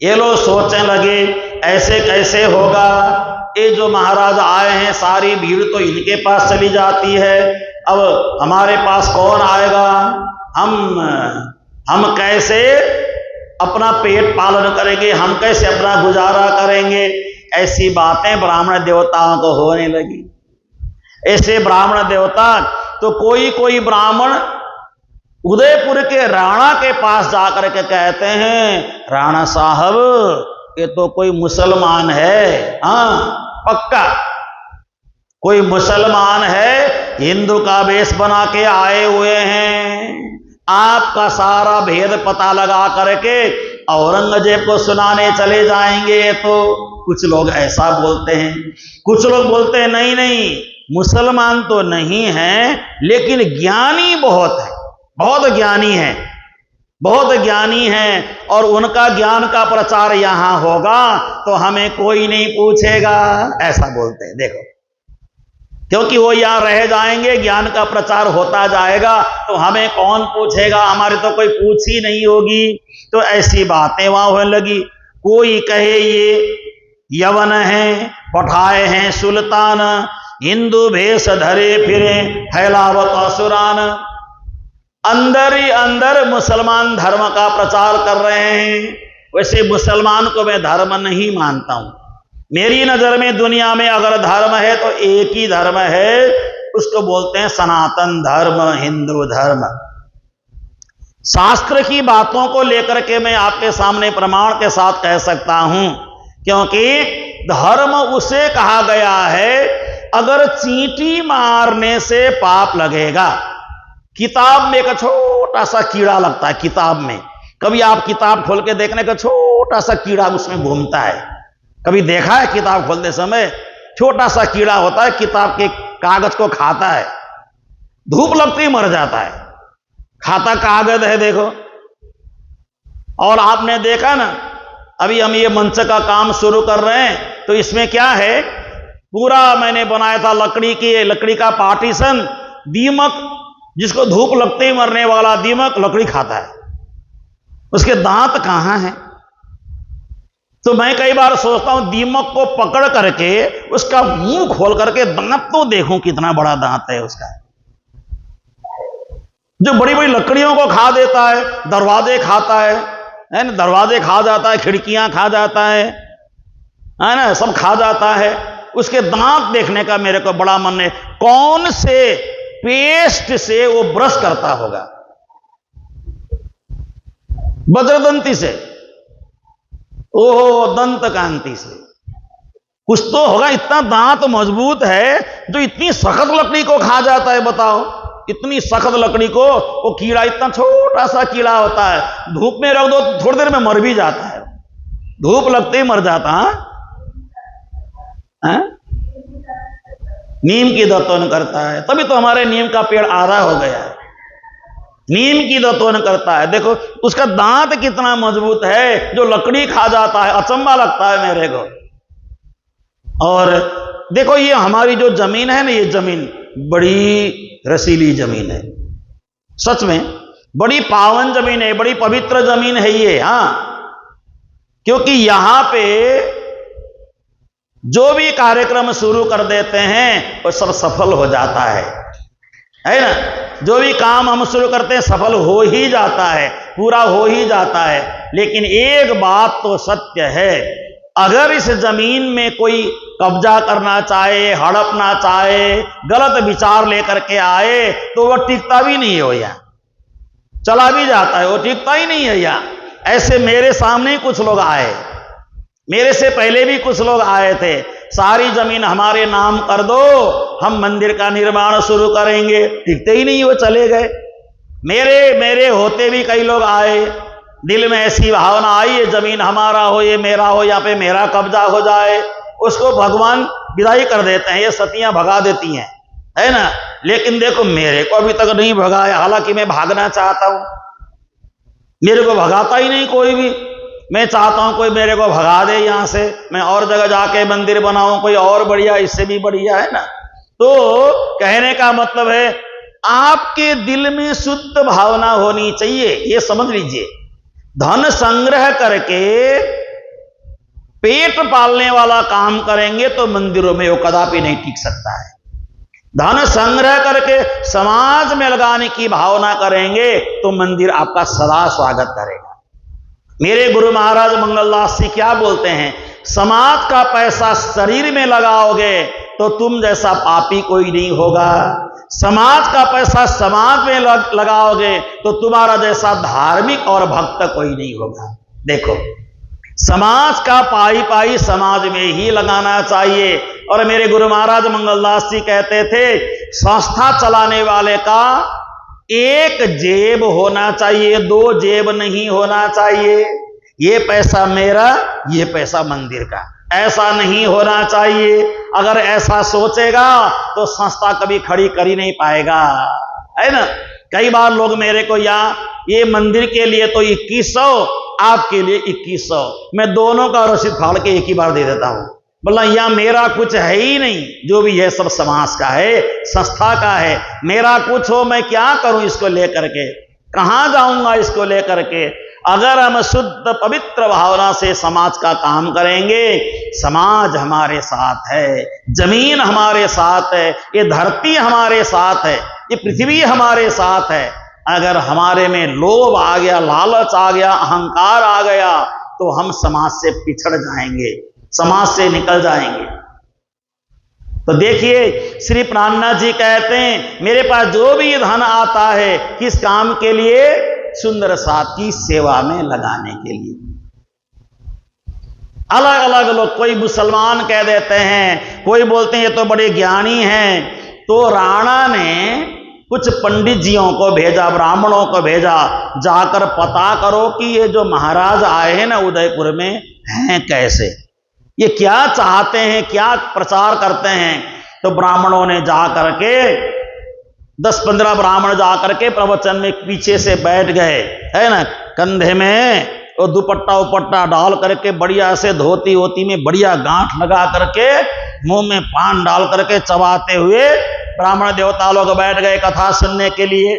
ये लोग सोचने लगे, ऐसे कैसे होगा, ये जो महाराज आए हैं सारी भीड़ तो इनके पास चली जाती है, अब हमारे पास कौन आएगा, हम कैसे अपना पेट पालन करेंगे, हम कैसे अपना गुजारा करेंगे। ऐसी बातें ब्राह्मण देवताओं को होने लगी। ऐसे ब्राह्मण देवता, तो कोई कोई ब्राह्मण उदयपुर के राणा के पास जाकर के कहते हैं, राणा साहब ये तो कोई मुसलमान है, हाँ पक्का कोई मुसलमान है, हिंदू का वेश बना के आए हुए हैं, आपका सारा भेद पता लगा करके औरंगजेब को सुनाने चले जाएंगे। तो कुछ लोग ऐसा बोलते हैं, कुछ लोग बोलते हैं नहीं नहीं, मुसलमान तो नहीं है लेकिन ज्ञानी बहुत है, बहुत ज्ञानी है, बहुत ज्ञानी है, और उनका ज्ञान का प्रचार यहां होगा तो हमें कोई नहीं पूछेगा, ऐसा बोलते हैं। देखो, क्योंकि वो यहां रह जाएंगे, ज्ञान का प्रचार होता जाएगा तो हमें कौन पूछेगा, हमारी तो कोई पूछ ही नहीं होगी। तो ऐसी बातें वहां होने लगी। कोई कहे ये यवन है, पठाए हैं सुल्तान, हिंदू भेष धरे फिरे फैलावत असुरान। अंदर ही अंदर मुसलमान धर्म का प्रचार कर रहे हैं। वैसे मुसलमान को मैं धर्म नहीं मानता हूं, मेरी नजर में दुनिया में अगर धर्म है तो एक ही धर्म है, उसको बोलते हैं सनातन धर्म, हिंदू धर्म। शास्त्र की बातों को लेकर के मैं आपके सामने प्रमाण के साथ कह सकता हूं, क्योंकि धर्म उसे कहा गया है अगर चींटी मारने से पाप लगेगा। किताब में एक छोटा सा कीड़ा लगता है, किताब में कभी आप किताब खोल के देखने का छोटा सा कीड़ा उसमें घूमता है, कभी देखा है? किताब खोलते समय छोटा सा कीड़ा होता है, किताब के कागज को खाता है, धूप लगते ही मर जाता है, खाता कागज है। देखो, और आपने देखा ना, अभी हम ये मंच का काम शुरू कर रहे हैं तो इसमें क्या है, पूरा मैंने बनाया था लकड़ी का पार्टीशन। दीमक, जिसको धूप लगते ही मरने वाला दीमक, लकड़ी खाता है, उसके दांत कहां हैं? तो मैं कई बार सोचता हूं दीमक को पकड़ करके उसका मुंह खोल करके दांत तो देखूं कितना बड़ा दांत है उसका, जो बड़ी बड़ी लकड़ियों को खा देता है, दरवाजे खाता है ना, दरवाजे खा जाता है, खिड़कियां खा जाता है ना, सब खा जाता है। उसके दांत देखने का मेरे को बड़ा मन है। कौन से पेस्ट से वो ब्रश करता होगा? वज्रदंती से, ओहो दंत कांति से, कुछ तो होगा। इतना दांत मजबूत है जो इतनी सख्त लकड़ी को खा जाता है। बताओ, इतनी सख्त लकड़ी को वो कीड़ा, इतना छोटा सा कीड़ा होता है, धूप में रख दो थोड़ी देर में मर भी जाता है, धूप लगते ही मर जाता है। नीम की दतवन करता है, तभी तो हमारे नीम का पेड़ आधा हो गया है। नीम की दतवन करता है, देखो उसका दांत कितना मजबूत है, जो लकड़ी खा जाता है। अचंभा लगता है मेरे को। और देखो ये हमारी जो जमीन है ना, ये जमीन बड़ी रसीली जमीन है, सच में बड़ी पावन जमीन है, बड़ी पवित्र जमीन है ये। क्योंकि यहां पे जो भी कार्यक्रम शुरू कर देते हैं वो सब सफल हो जाता है ना। जो भी काम हम शुरू करते हैं सफल हो ही जाता है, पूरा हो ही जाता है। लेकिन एक बात तो सत्य है, अगर इस जमीन में कोई कब्जा करना चाहे, हड़पना चाहे, गलत विचार लेकर के आए तो वह टिकता भी नहीं हो, या चला भी जाता है, वो टिकता ही नहीं है। या ऐसे मेरे सामने ही कुछ लोग आए, मेरे से पहले भी कुछ लोग आए थे, सारी जमीन हमारे नाम कर दो, हम मंदिर का निर्माण शुरू करेंगे। टिकते ही नहीं, वो चले गए। मेरे होते भी कई लोग आए, दिल में ऐसी भावना आई ये जमीन हमारा हो, ये मेरा हो, यहाँ पे मेरा कब्जा हो जाए, उसको भगवान विदाई कर देते हैं, ये सतियां भगा देती हैं, है ना। लेकिन देखो मेरे को अभी तक नहीं भगाया, हालांकि मैं भागना चाहता हूं, मेरे को भगाता ही नहीं कोई भी। मैं चाहता हूं कोई मेरे को भगा दे यहां से, मैं और जगह जाके मंदिर बनाऊं, कोई और बढ़िया, इससे भी बढ़िया, है ना। तो कहने का मतलब है आपके दिल में शुद्ध भावना होनी चाहिए, ये समझ लीजिए। धन संग्रह करके पेट पालने वाला काम करेंगे तो मंदिरों में वो कदापि नहीं टिक सकता है। धन संग्रह करके समाज में लगाने की भावना करेंगे तो मंदिर आपका सदा स्वागत करेगा। मेरे गुरु महाराज मंगलदास जी क्या बोलते हैं, समाज का पैसा शरीर में लगाओगे तो तुम जैसा पापी कोई नहीं होगा, समाज का पैसा समाज में लगाओगे तो तुम्हारा जैसा धार्मिक और भक्त कोई नहीं होगा। देखो समाज का पाई पाई समाज में ही लगाना चाहिए। और मेरे गुरु महाराज मंगलदास जी कहते थे, संस्था चलाने वाले का एक जेब होना चाहिए, दो जेब नहीं होना चाहिए। ये पैसा मेरा, ये पैसा मंदिर का, ऐसा नहीं होना चाहिए। अगर ऐसा सोचेगा तो संस्था कभी खड़ी कर ही नहीं पाएगा, है ना। कई बार लोग मेरे को ये मंदिर के लिए तो 2100, आपके लिए 2100, मैं दोनों का रसीद फाड़ के एक ही बार दे देता हूं। बोला यहां मेरा कुछ है ही नहीं, जो भी है सब समाज का है, संस्था का है। मेरा कुछ हो, मैं क्या करूं इसको लेकर के, कहां जाऊंगा इसको लेकर के। अगर हम शुद्ध पवित्र भावना से समाज का काम करेंगे, समाज हमारे साथ है, जमीन हमारे साथ है, ये धरती हमारे साथ है, ये पृथ्वी हमारे साथ है। अगर हमारे में लोभ आ गया, लालच आ गया, अहंकार आ गया तो हम समाज से पिछड़ जाएंगे, समाज से निकल जाएंगे। तो देखिए श्री प्राणनाथ जी कहते हैं, मेरे पास जो भी धन आता है किस काम के लिए, सुंदर साथ की सेवा में लगाने के लिए। अलग अलग लोग, कोई मुसलमान कह देते हैं, कोई बोलते हैं ये तो बड़े ज्ञानी हैं। तो राणा ने कुछ पंडित जियों को भेजा, ब्राह्मणों को भेजा, जाकर पता करो कि ये जो महाराज आए हैं ना उदयपुर में, हैं कैसे, ये क्या चाहते हैं, क्या प्रचार करते हैं। तो ब्राह्मणों ने जाकर के 10-15 ब्राह्मण जाकर के प्रवचन में पीछे से बैठ गए, है ना, कंधे में वो दुपट्टा उपट्टा डाल करके, बढ़िया से धोती होती में बढ़िया गांठ लगा करके, मुंह में पान डाल करके चबाते हुए ब्राह्मण देवता लोग बैठ गए कथा सुनने के लिए।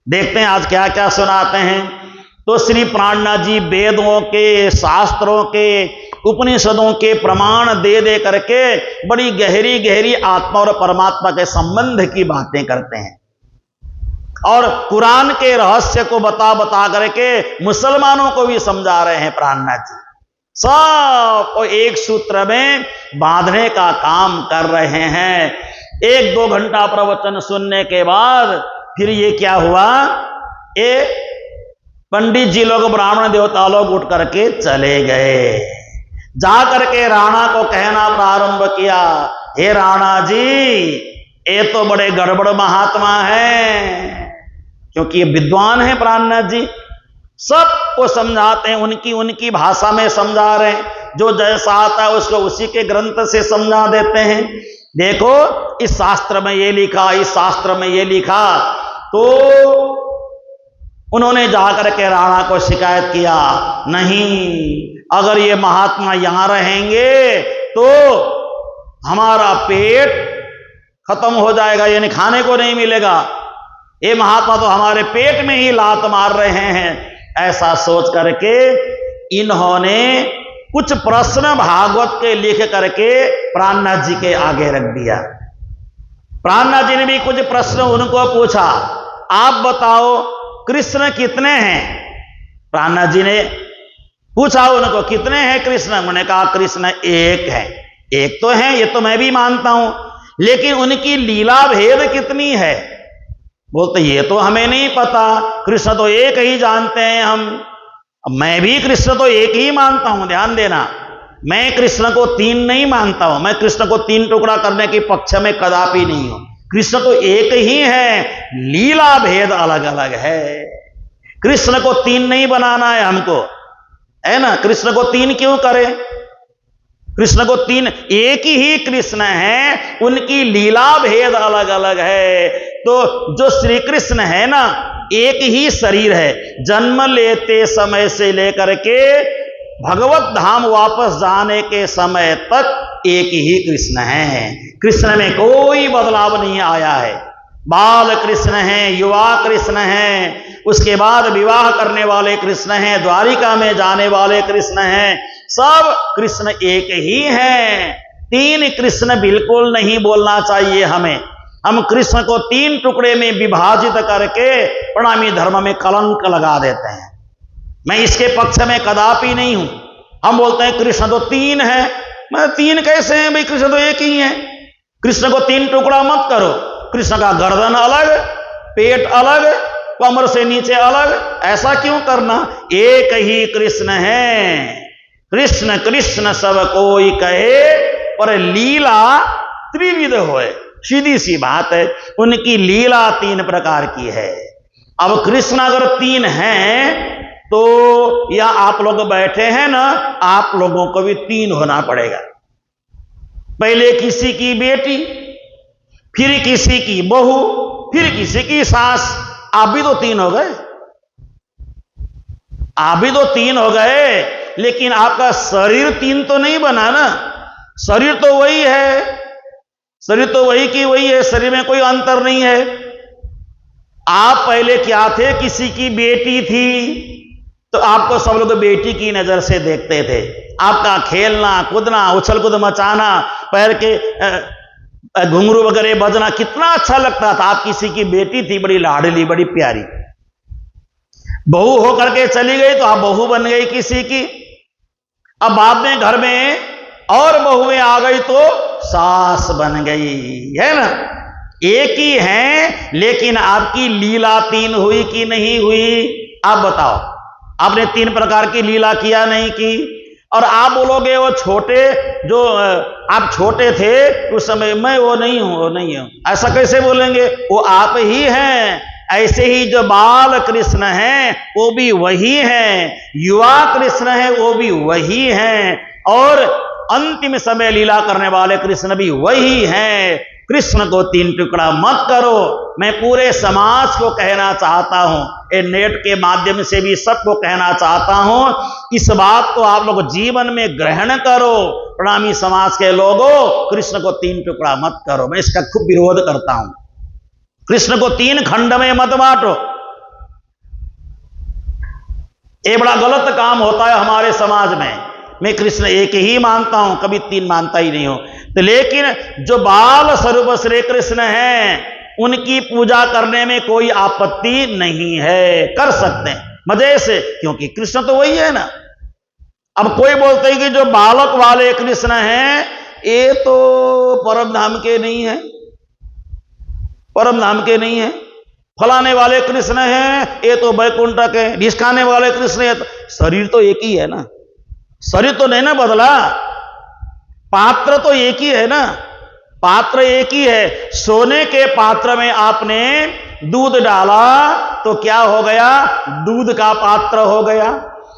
देखते हैं आज क्या क्या सुनाते हैं। तो श्री प्राणनाथ जी वेदों के, शास्त्रों के उपनिषदों के प्रमाण दे दे करके बड़ी गहरी गहरी आत्मा और परमात्मा के संबंध की बातें करते हैं और कुरान के रहस्य को बता बता करके मुसलमानों को भी समझा रहे हैं प्राणनाथ जी। सबको एक सूत्र में बांधने का काम कर रहे हैं। 1-2 घंटा प्रवचन सुनने के बाद फिर ये क्या हुआ, ये पंडित जी लोग ब्राह्मण देवता लोग उठ करके चले गए। जा करके राणा को कहना प्रारंभ किया, हे राणा जी, ये तो बड़े गड़बड़ महात्मा हैं, क्योंकि ये विद्वान है प्राणनाथ जी, सबको समझाते हैं, उनकी भाषा में समझा रहे हैं, जो जैसा आता है उसको उसी के ग्रंथ से समझा देते हैं। देखो इस शास्त्र में ये लिखा, इस शास्त्र में ये लिखा। तो उन्होंने जाकर के राणा को शिकायत किया, नहीं, अगर ये महात्मा यहां रहेंगे तो हमारा पेट खत्म हो जाएगा, यानी खाने को नहीं मिलेगा, ये महात्मा तो हमारे पेट में ही लात मार रहे हैं। ऐसा सोच करके इन्होंने कुछ प्रश्न भागवत के लिख करके प्राणनाथ जी के आगे रख दिया। प्राणनाथ जी ने भी कुछ प्रश्न उनको पूछा, आप बताओ कृष्ण कितने हैं? प्राणनाथ जी ने पूछा उनको, कितने हैं कृष्ण? उन्होंने कहा कृष्ण एक है। एक तो है, ये तो मैं भी मानता हूं, लेकिन उनकी लीला भेद कितनी है? बोलते ये तो हमें नहीं पता, कृष्ण तो एक ही जानते हैं हम। मैं भी कृष्ण तो एक ही मानता हूं, ध्यान देना, मैं कृष्ण को 3 नहीं मानता हूं, मैं कृष्ण को 3 टुकड़ा करने के पक्ष में कदापि नहीं हूं। कृष्ण तो एक ही है, लीला भेद अलग अलग है। कृष्ण को 3 नहीं बनाना है हमको, है ना? कृष्ण को 3 क्यों करें? कृष्ण को 3, एक ही कृष्ण है, उनकी लीला भेद अलग अलग है। तो जो श्री कृष्ण है ना, एक ही शरीर है, जन्म लेते समय से लेकर के भगवत धाम वापस जाने के समय तक एक ही कृष्ण है। कृष्ण में कोई बदलाव नहीं आया है। बाल कृष्ण हैं, युवा कृष्ण हैं, उसके बाद विवाह करने वाले कृष्ण हैं, द्वारिका में जाने वाले कृष्ण हैं, सब कृष्ण एक ही हैं। 3 कृष्ण बिल्कुल नहीं बोलना चाहिए हमें। हम कृष्ण को 3 टुकड़े में विभाजित करके प्रणामी धर्म में कलंक लगा देते हैं। मैं इसके पक्ष में कदापि नहीं हूं। हम बोलते हैं कृष्ण तो 3 है, मैं 3 कैसे हैं भाई? कृष्ण तो एक ही है। कृष्ण को 3 टुकड़ा मत करो। कृष्ण का गर्दन अलग, पेट अलग, कमर से नीचे अलग, ऐसा क्यों करना? एक ही कृष्ण है। कृष्ण कृष्ण सब कोई कहे, पर लीला त्रिविध होए। सीधी सी बात है, उनकी लीला 3 प्रकार की है। अब कृष्ण अगर 3 हैं तो या आप लोग बैठे हैं ना, आप लोगों को भी 3 होना पड़ेगा। पहले किसी की बेटी, फिर किसी की बहू, फिर किसी की सास। आप भी तो 3 हो गए, आप भी तो 3 हो गए, लेकिन आपका शरीर 3 तो नहीं बना ना। शरीर तो वही है, शरीर तो वही की वही है, शरीर में कोई अंतर नहीं है। आप पहले क्या थे? किसी की बेटी थी, तो आपको सब लोग बेटी की नजर से देखते थे। आपका खेलना कूदना, उछल कूद मचाना, पैर के घुंघरू वगैरह बजना कितना अच्छा लगता था। आप किसी की बेटी थी, बड़ी लाडली, बड़ी प्यारी। बहू होकर के चली गई तो आप बहू बन गई किसी की। अब बाद में घर में और बहुएं आ गई तो सास बन गई, है ना? एक ही है, लेकिन आपकी लीला 3 हुई कि नहीं हुई? आप बताओ, आपने 3 प्रकार की लीला किया नहीं की? और आप बोलोगे वो छोटे, जो आप छोटे थे उस समय, मैं वो नहीं हूं, वो नहीं हूं, ऐसा कैसे बोलेंगे? वो आप ही हैं। ऐसे ही जो बाल कृष्ण हैं वो भी वही हैं, युवा कृष्ण है वो भी वही हैं, और अंतिम समय लीला करने वाले कृष्ण भी वही हैं। कृष्ण को 3 टुकड़ा मत करो। मैं पूरे समाज को कहना चाहता हूं, ये नेट के माध्यम से भी सबको कहना चाहता हूं, इस बात को आप लोग जीवन में ग्रहण करो। प्रणामी समाज के लोगों, कृष्ण को 3 टुकड़ा मत करो। मैं इसका खूब विरोध करता हूं। कृष्ण को 3 खंड में मत बांटो। ये बड़ा गलत काम होता है हमारे समाज में। मैं कृष्ण एक ही मानता हूं, कभी तीन मानता ही नहीं हूं। तो लेकिन जो बाल स्वरूप श्री कृष्ण हैं उनकी पूजा करने में कोई आपत्ति नहीं है, कर सकते हैं मजे से, क्योंकि कृष्ण तो वही है ना। अब कोई बोलते हैं कि जो बालक वाले कृष्ण हैं ये तो परम धाम के नहीं है, परम धाम के नहीं है। फलाने वाले कृष्ण हैं ये तो वैकुंठक है, ढिसकाने वाले कृष्ण है। तो शरीर तो एक ही है ना, शरीर तो नहीं ना बदला, पात्र तो एक ही है ना, पात्र एक ही है। सोने के पात्र में आपने दूध डाला तो क्या हो गया, दूध का पात्र हो गया।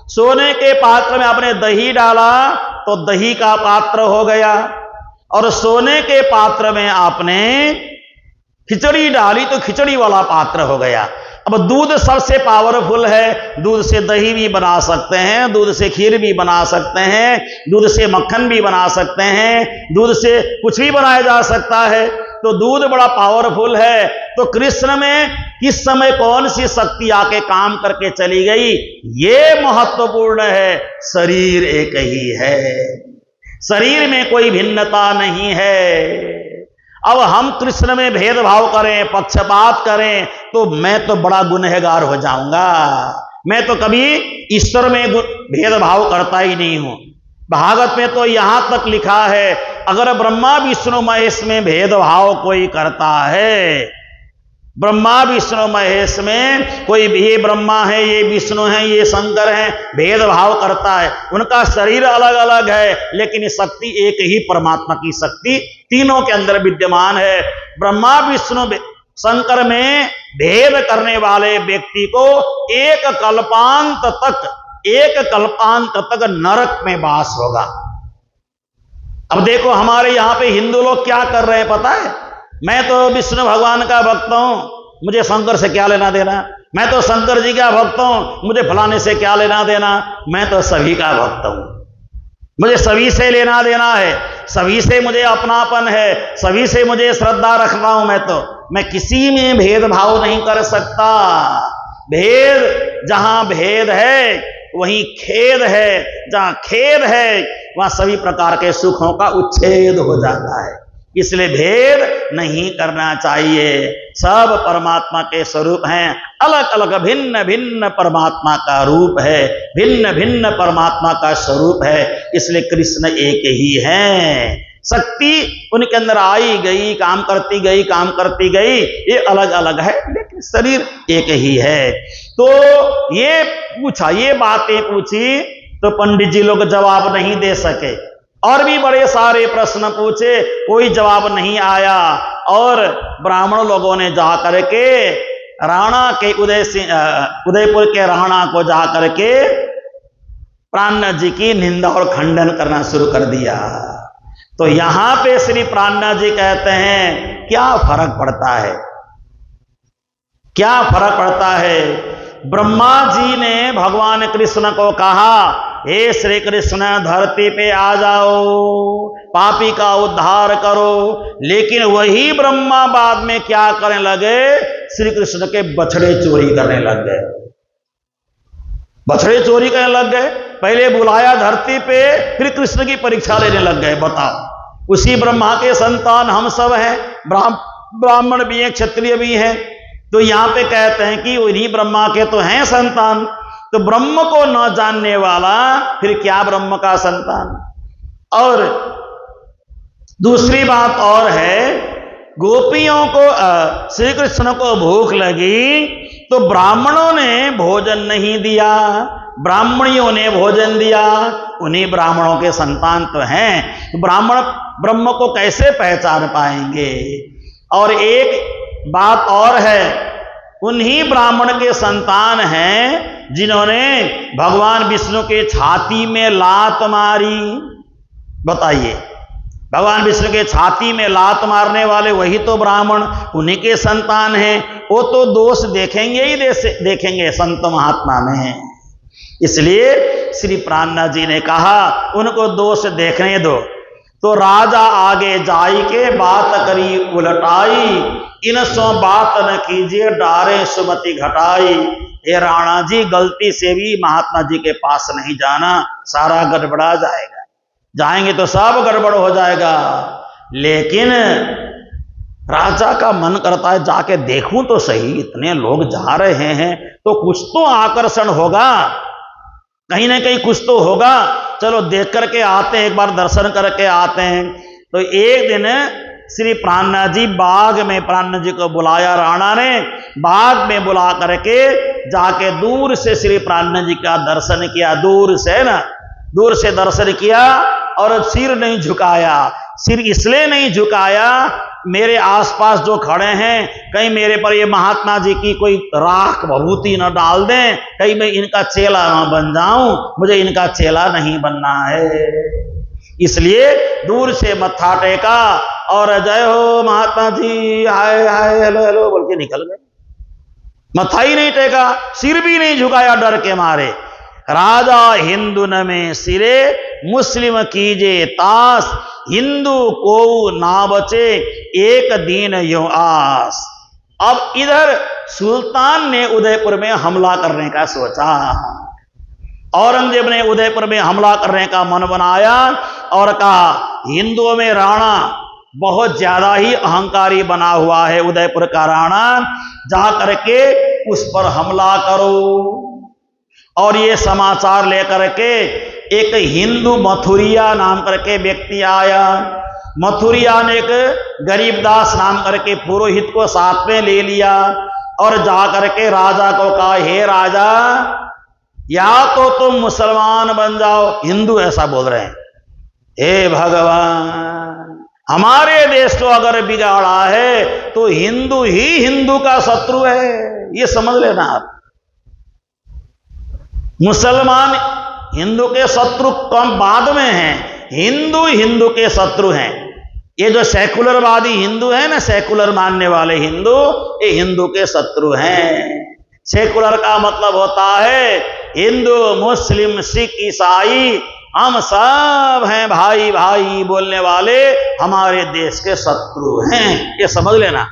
सोने के पात्र में आपने दही डाला तो दही का पात्र हो गया। और सोने के पात्र में आपने खिचड़ी डाली तो खिचड़ी वाला पात्र हो गया। अब दूध सबसे पावरफुल है, दूध से दही भी बना सकते हैं, दूध से खीर भी बना सकते हैं, दूध से मक्खन भी बना सकते हैं, दूध से कुछ भी बनाया जा सकता है। तो दूध बड़ा पावरफुल है। तो कृष्ण में किस समय कौन सी शक्ति आके काम करके चली गई ये महत्वपूर्ण है। शरीर एक ही है, शरीर में कोई भिन्नता नहीं है। अब हम कृष्ण में भेदभाव करें, पक्षपात करें तो मैं तो बड़ा गुनहगार हो जाऊंगा। मैं तो कभी ईश्वर में भेदभाव करता ही नहीं हूं। भागवत में तो यहां तक लिखा है अगर ब्रह्मा विष्णु महेश में भेदभाव कोई करता है, ब्रह्मा विष्णु महेश में कोई ये ब्रह्मा है, ये विष्णु है, ये शंकर है, भेदभाव करता है, उनका शरीर अलग अलग है लेकिन शक्ति एक ही परमात्मा की शक्ति तीनों के अंदर विद्यमान है। ब्रह्मा विष्णु शंकर में भेद करने वाले व्यक्ति को एक कल्पांत तक नरक में वास होगा। अब देखो हमारे यहां पे हिंदू लोग क्या कर रहे हैं पता है, मैं तो विष्णु भगवान का भक्त हूं, मुझे शंकर से क्या लेना देना, मैं तो शंकर जी का भक्त हूं, मुझे फलाने से क्या लेना देना, मैं तो सभी का भक्त हूं, मुझे सभी से लेना देना है, सभी से मुझे अपनापन है, सभी से मुझे श्रद्धा रखता हूं। मैं किसी में भेदभाव नहीं कर सकता। भेद जहां भेद है वहीं खेद है, जहां खेद है वहां सभी प्रकार के सुखों का उच्छेद हो जाता है। इसलिए भेद नहीं करना चाहिए। सब परमात्मा के स्वरूप हैं, अलग अलग भिन्न भिन्न परमात्मा का रूप है, भिन्न भिन्न परमात्मा का स्वरूप है। इसलिए कृष्ण एक ही हैं। शक्ति उनके अंदर आई गई, काम करती गई, ये अलग अलग है लेकिन शरीर एक ही है। तो ये पूछा, ये बातें पूछी तो पंडित जी लोग जवाब नहीं दे सके, और भी बड़े सारे प्रश्न पूछे, कोई जवाब नहीं आया। और ब्राह्मण लोगों ने जा करके राणा के उदयपुर के राणा को जा करके प्राणनाथ जी की निंदा और खंडन करना शुरू कर दिया। तो यहां पे श्री प्राणनाथ जी कहते हैं क्या फर्क पड़ता है, क्या फर्क पड़ता है। ब्रह्मा जी ने भगवान कृष्ण को कहा हे श्री कृष्ण धरती पे आ जाओ, पापी का उद्धार करो, लेकिन वही ब्रह्मा बाद में क्या करने लगे, श्री कृष्ण के बछड़े चोरी करने लग गए, बछड़े चोरी करने लग गए। पहले बुलाया धरती पे, फिर कृष्ण की परीक्षा लेने लग गए। बताओ, उसी ब्रह्मा के संतान हम सब हैं, ब्राह्मण भी हैं, क्षत्रिय भी हैं। तो यहां पे कहते हैं कि उन्हीं ब्रह्मा के तो हैं संतान। तो ब्रह्म को न जानने वाला फिर क्या ब्रह्म का संतान। और दूसरी बात और है, गोपियों को श्री कृष्ण को भूख लगी तो ब्राह्मणों ने भोजन नहीं दिया, ब्राह्मणियों ने भोजन दिया। उन्हीं ब्राह्मणों के संतान तो हैं, तो ब्राह्मण ब्रह्म को कैसे पहचान पाएंगे। और एक बात और है, उन्हीं ब्राह्मण के संतान हैं जिन्होंने भगवान विष्णु के छाती में लात मारी। बताइए, भगवान विष्णु के छाती में लात मारने वाले वही तो ब्राह्मण, उन्हीं के संतान हैं। वो तो दोष देखेंगे ही देखेंगे संत महात्मा में। इसलिए श्री प्राणनाथ जी ने कहा उनको दोष देखने दो। तो राजा आगे जाई के बात करी उलटाई, इन सो बात न कीजिए डारे सुमति घटाई। हे राणा जी, गलती से भी महात्मा जी के पास नहीं जाना, सारा गड़बड़ा जाएगा, जाएंगे तो सब गड़बड़ हो जाएगा। लेकिन राजा का मन करता है जाके देखूं तो सही, इतने लोग जा रहे हैं तो कुछ तो आकर्षण होगा, कहीं ना कहीं कुछ तो होगा, चलो देख करके आते हैं, एक बार दर्शन करके आते हैं। तो एक दिन श्री प्राणनाथ जी बाग में, प्राणनाथ जी को बुलाया राणा ने, बाग में बुला करके जाके दूर से श्री प्राणनाथ जी का दर्शन किया, दूर से ना, दूर से दर्शन किया और सिर नहीं झुकाया। सिर इसलिए नहीं झुकाया, मेरे आसपास जो खड़े हैं कहीं मेरे पर ये महात्मा जी की कोई राख भभूति न डाल दें, कहीं मैं इनका चेला न बन जाऊं, मुझे इनका चेला नहीं बनना है। इसलिए दूर से मत्था टेका और जय हो महात्मा जी, हाय हाय हेलो हेलो बोल के निकल गए। मत्था ही नहीं टेका, सिर भी नहीं झुकाया डर के मारे। राजा हिंदू न में सिरे मुस्लिम कीजे तास, हिंदू को ना बचे एक दिन यो आस। अब इधर सुल्तान ने उदयपुर में हमला करने का सोचा, औरंगजेब ने उदयपुर में हमला करने का मन बनाया और कहा हिंदुओं में राणा बहुत ज्यादा ही अहंकारी बना हुआ है, उदयपुर का राणा, जा करके उस पर हमला करो। और ये समाचार लेकर के एक हिंदू मथुरिया नाम करके व्यक्ति आया। मथुरिया ने एक गरीबदास नाम करके पुरोहित को साथ में ले लिया और जा करके राजा को कहा, हे राजा, या तो तुम मुसलमान बन जाओ, हिंदू ऐसा बोल रहे हैं, हे भगवान, हमारे देश को अगर बिगाड़ा है तो हिंदू ही हिंदू का शत्रु है, ये समझ लेना आप। मुसलमान हिंदू के शत्रु कम बाद में हैं, हिंदू हिंदू के शत्रु हैं। ये जो सेकुलरवादी हिंदू है ना, सेकुलर मानने वाले हिंदू, ये हिंदू के शत्रु हैं। सेकुलर का मतलब होता है हिंदू मुस्लिम सिख ईसाई हम सब हैं भाई भाई बोलने वाले हमारे देश के शत्रु हैं, ये समझ लेना।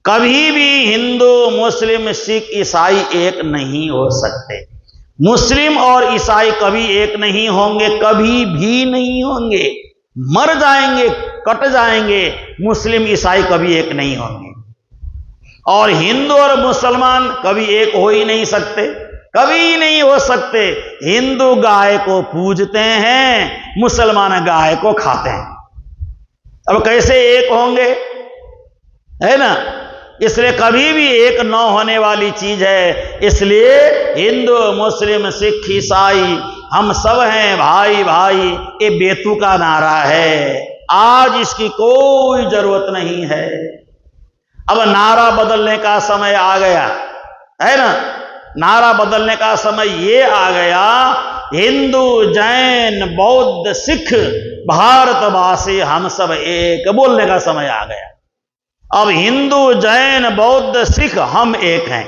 कभी भी हिंदू मुस्लिम सिख ईसाई एक नहीं हो सकते। मुस्लिम और ईसाई कभी एक नहीं होंगे, कभी भी नहीं होंगे, मर जाएंगे, कट जाएंगे। मुस्लिम ईसाई कभी एक नहीं होंगे। और हिंदू और मुसलमान कभी एक हो ही नहीं सकते, कभी नहीं हो सकते। हिंदू गाय को पूजते हैं, मुसलमान गाय को खाते हैं, अब कैसे एक होंगे, है ना। इसलिए कभी भी एक न होने वाली चीज है। इसलिए हिंदू मुस्लिम सिख ईसाई हम सब हैं भाई भाई, ये बेतु का नारा है। आज इसकी कोई जरूरत नहीं है, अब नारा बदलने का समय आ गया है ना। नारा बदलने का समय ये आ गया, हिंदू जैन बौद्ध सिख भारतवासी हम सब एक बोलने का समय आ गया। अब हिंदू जैन बौद्ध सिख हम एक हैं।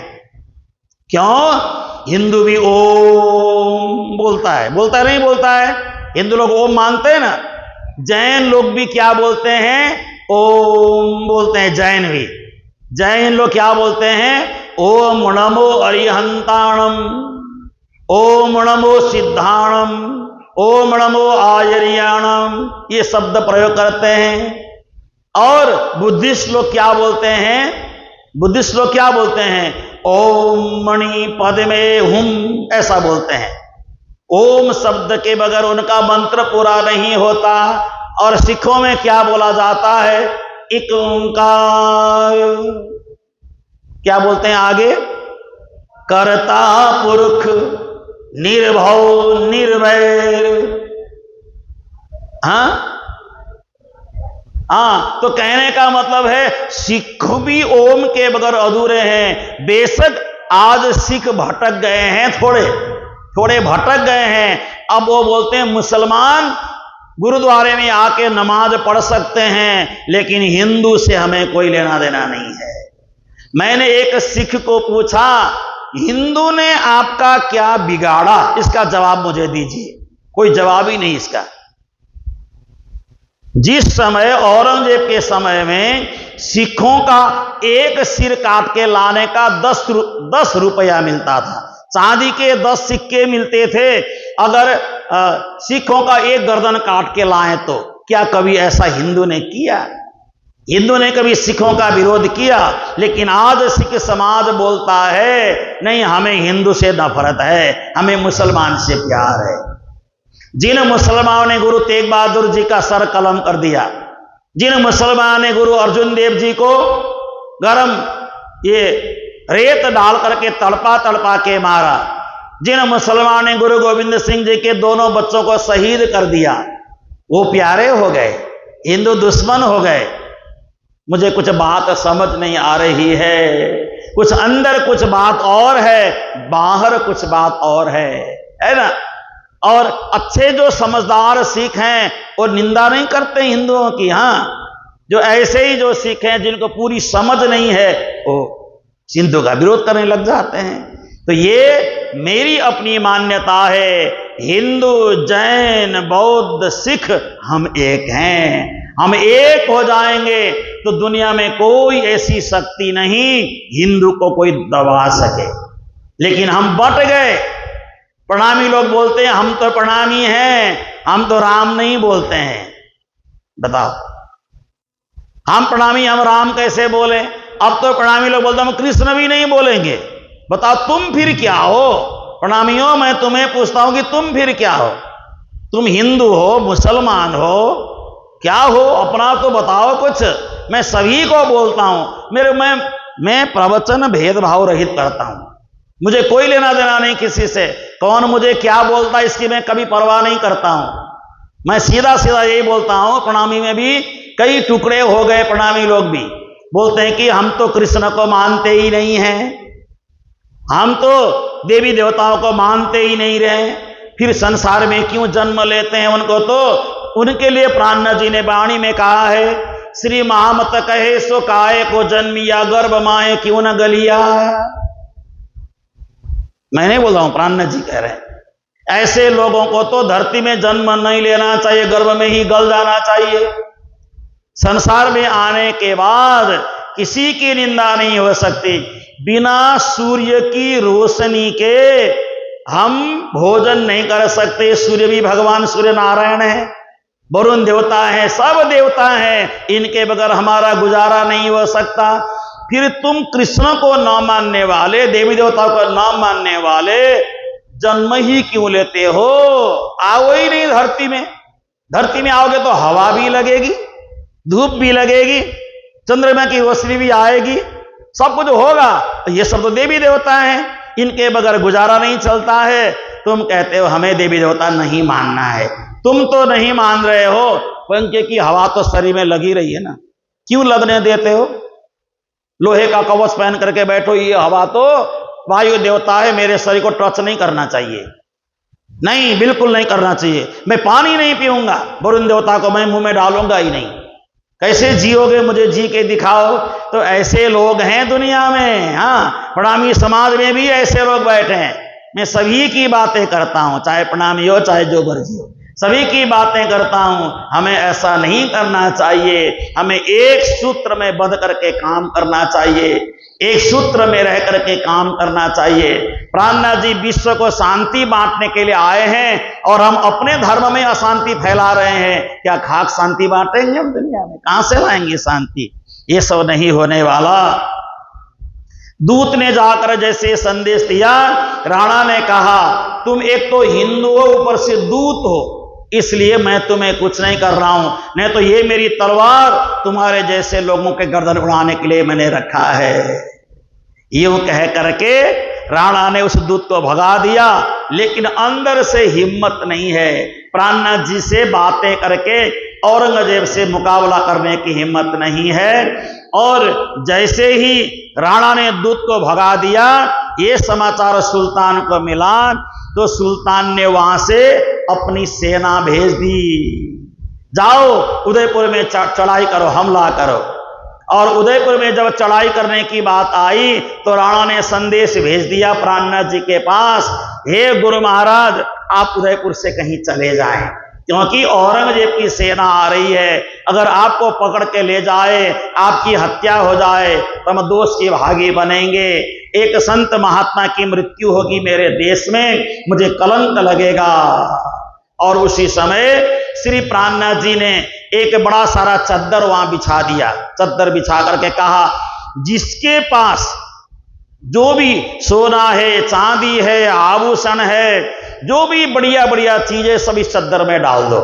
क्यों? हिंदू भी ओम बोलता है, बोलता है नहीं बोलता है? हिंदू लोग ओम मानते हैं ना, जैन लोग भी क्या बोलते हैं? ओम बोलते हैं। जैन भी, जैन लोग क्या बोलते हैं? ओम नमो अरिहंताणम, ओम नमो सिद्धाणम, ओम नमो आर्याणम, ये शब्द प्रयोग करते हैं। और बुद्धिस्ट लोग क्या बोलते हैं? बुद्धिस्ट लोग क्या बोलते हैं? ओम मणि पद्मे हुम, ऐसा बोलते हैं। ओम शब्द के बगैर उनका मंत्र पूरा नहीं होता। और सिखों में क्या बोला जाता है? एक ओंकार। क्या बोलते हैं आगे? कर्ता पुरुष निर्भव निर्वैर। हाँ, तो कहने का मतलब है सिख भी ओम के बगैर अधूरे हैं। बेशक आज सिख भटक गए हैं, थोड़े भटक गए हैं। अब वो बोलते हैं मुसलमान गुरुद्वारे में आके नमाज पढ़ सकते हैं, लेकिन हिंदू से हमें कोई लेना देना नहीं है। मैंने एक सिख को पूछा, हिंदू ने आपका क्या बिगाड़ा? इसका जवाब मुझे दीजिए। कोई जवाब ही नहीं इसका। जिस समय औरंगजेब के समय में सिखों का एक सिर काट के लाने का 10 रुपया मिलता था, चांदी के 10 सिक्के मिलते थे अगर सिखों का एक गर्दन काट के लाएं तो। क्या कभी ऐसा हिंदू ने किया? हिंदू ने कभी सिखों का विरोध किया? लेकिन आज सिख समाज बोलता है नहीं, हमें हिंदू से नफरत है, हमें मुसलमान से प्यार है। जिन मुसलमानों ने गुरु तेग बहादुर जी का सर कलम कर दिया, जिन मुसलमानों ने गुरु अर्जुन देव जी को गरम ये रेत डाल करके तड़पा के मारा, जिन मुसलमानों ने गुरु गोविंद सिंह जी के दोनों बच्चों को शहीद कर दिया, वो प्यारे हो गए, हिंदू दुश्मन हो गए। मुझे कुछ बात समझ नहीं आ रही है, कुछ अंदर कुछ बात और है, बाहर कुछ बात और है ना। और अच्छे जो समझदार सिख हैं वो निंदा नहीं करते हिंदुओं की। हाँ, जो ऐसे ही जो सिख हैं जिनको पूरी समझ नहीं है वो हिंदू का विरोध करने लग जाते हैं। तो ये मेरी अपनी मान्यता है, हिंदू जैन बौद्ध सिख हम एक हैं। हम एक हो जाएंगे तो दुनिया में कोई ऐसी शक्ति नहीं हिंदू को कोई दबा सके। लेकिन हम बट गए। प्रणामी लोग बोलते हैं हम तो प्रणामी हैं, हम तो राम नहीं बोलते हैं। बताओ, हम प्रणामी हम राम कैसे बोले? अब तो प्रणामी लोग बोलते हैं हम कृष्ण भी नहीं बोलेंगे। बताओ तुम फिर क्या हो? प्रणामियों, मैं तुम्हें पूछता हूं कि तुम फिर क्या हो? तुम हिंदू हो, मुसलमान हो, क्या हो? अपना तो बताओ कुछ। मैं सभी को बोलता हूं, मैं प्रवचन भेदभाव रहित करता हूं। मुझे कोई लेना देना नहीं किसी से, कौन मुझे क्या बोलता है इसकी मैं कभी परवाह नहीं करता हूं। मैं सीधा सीधा यही बोलता हूं। प्रणामी में भी कई टुकड़े हो गए। प्रणामी लोग भी बोलते हैं कि हम तो कृष्ण को मानते ही नहीं हैं, हम तो देवी देवताओं को मानते ही नहीं रहे, फिर संसार में क्यों जन्म लेते हैं? उनको तो उनके लिए प्राणनाथ जी ने वाणी में कहा है, श्री महामत कहे सो काय को जन्मिया, गर्भ माए क्यों न गलिया। मैं नहीं बोल रहा हूं, प्राणनाथ जी कह रहे हैं। ऐसे लोगों को तो धरती में जन्म नहीं लेना चाहिए, गर्भ में ही गल जाना चाहिए। संसार में आने के बाद किसी की निंदा नहीं हो सकती। बिना सूर्य की रोशनी के हम भोजन नहीं कर सकते। सूर्य भी भगवान सूर्य नारायण है, वरुण देवता है, सब देवता हैं, इनके बगैर हमारा गुजारा नहीं हो सकता। फिर तुम कृष्ण को न मानने वाले, देवी देवताओं को न मानने वाले जन्म ही क्यों लेते हो? आओ ही नहीं धरती में। धरती में आओगे तो हवा भी लगेगी, धूप भी लगेगी, चंद्रमा की रोशनी भी आएगी, सब कुछ होगा। ये सब तो देवी देवता हैं, इनके बगैर गुजारा नहीं चलता है। तुम कहते हो हमें देवी देवता नहीं मानना है। तुम तो नहीं मान रहे हो, पंखे की हवा तो शरीर में लगी रही है ना, क्यों लगने देते हो? लोहे का कवच पहन करके बैठो, ये हवा तो वायु देवता है, मेरे शरीर को टच नहीं करना चाहिए। नहीं, बिल्कुल नहीं करना चाहिए। मैं पानी नहीं पीऊंगा, वरुण देवता को मैं मुंह में डालूंगा ही नहीं। कैसे जियोगे? मुझे जी के दिखाओ। तो ऐसे लोग हैं दुनिया में। हाँ, प्रणामी समाज में भी ऐसे लोग बैठे हैं। मैं सभी की बातें करता हूं, चाहे प्रणामी हो चाहे जो मर्जी हो, सभी की बातें करता हूं। हमें ऐसा नहीं करना चाहिए। हमें एक सूत्र में बंध करके काम करना चाहिए, एक सूत्र में रह करके काम करना चाहिए। प्राणनाथ जी विश्व को शांति बांटने के लिए आए हैं और हम अपने धर्म में अशांति फैला रहे हैं। क्या खाक शांति बांटेंगे हम दुनिया में? कहां से लाएंगे शांति? ये सब नहीं होने वाला। दूत ने जाकर जैसे संदेश दिया, राणा ने कहा तुम एक तो हिंदू हो, ऊपर से दूत हो, इसलिए मैं तुम्हें कुछ नहीं कर रहा हूं, नहीं तो ये मेरी तलवार तुम्हारे जैसे लोगों के गर्दन उड़ाने के लिए मैंने रखा है। यूं कह करके राणा ने उस दूत को भगा दिया, लेकिन अंदर से हिम्मत नहीं है। प्राणनाथ जी से बातें करके औरंगजेब से मुकाबला करने की हिम्मत नहीं है। और जैसे ही राणा ने दूत को भगा दिया, ये समाचार सुल्तान को मिला, तो सुल्तान ने वहां से अपनी सेना भेज दी, जाओ उदयपुर में चढ़ाई करो, हमला करो। और उदयपुर में जब चढ़ाई करने की बात आई तो राणा ने संदेश भेज दिया प्राणनाथ जी के पास, हे गुरु महाराज आप उदयपुर से कहीं चले जाएं, क्योंकि औरंगजेब की सेना आ रही है, अगर आपको पकड़ के ले जाए, आपकी हत्या हो जाए तो हम दोष के भागी बनेंगे। एक संत महात्मा की मृत्यु होगी मेरे देश में, मुझे कलंक लगेगा। और उसी समय श्री प्राणनाथ जी ने एक बड़ा सारा चद्दर वहां बिछा दिया। चद्दर बिछा करके कहा, जिसके पास जो भी सोना है, चांदी है, आभूषण है, जो भी बढ़िया बढ़िया चीजें सब इस चद्दर में डाल दो।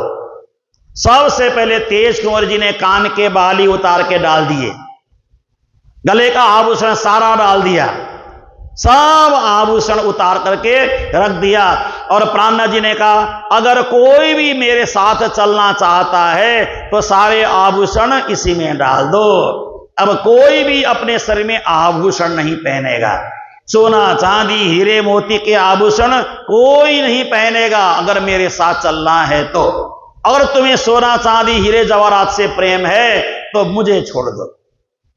सबसे पहले तेज कुंवर जी ने कान के बाली उतार के डाल दिए, गले का आभूषण सारा डाल दिया, सब आभूषण उतार करके रख दिया। और प्राणनाथ जी ने कहा, अगर कोई भी मेरे साथ चलना चाहता है तो सारे आभूषण इसी में डाल दो। अब कोई भी अपने शरीर में आभूषण नहीं पहनेगा, सोना चांदी हीरे मोती के आभूषण कोई नहीं पहनेगा अगर मेरे साथ चलना है तो। अगर तुम्हें सोना चांदी हीरे जवाहरात से प्रेम है तो मुझे छोड़ दो,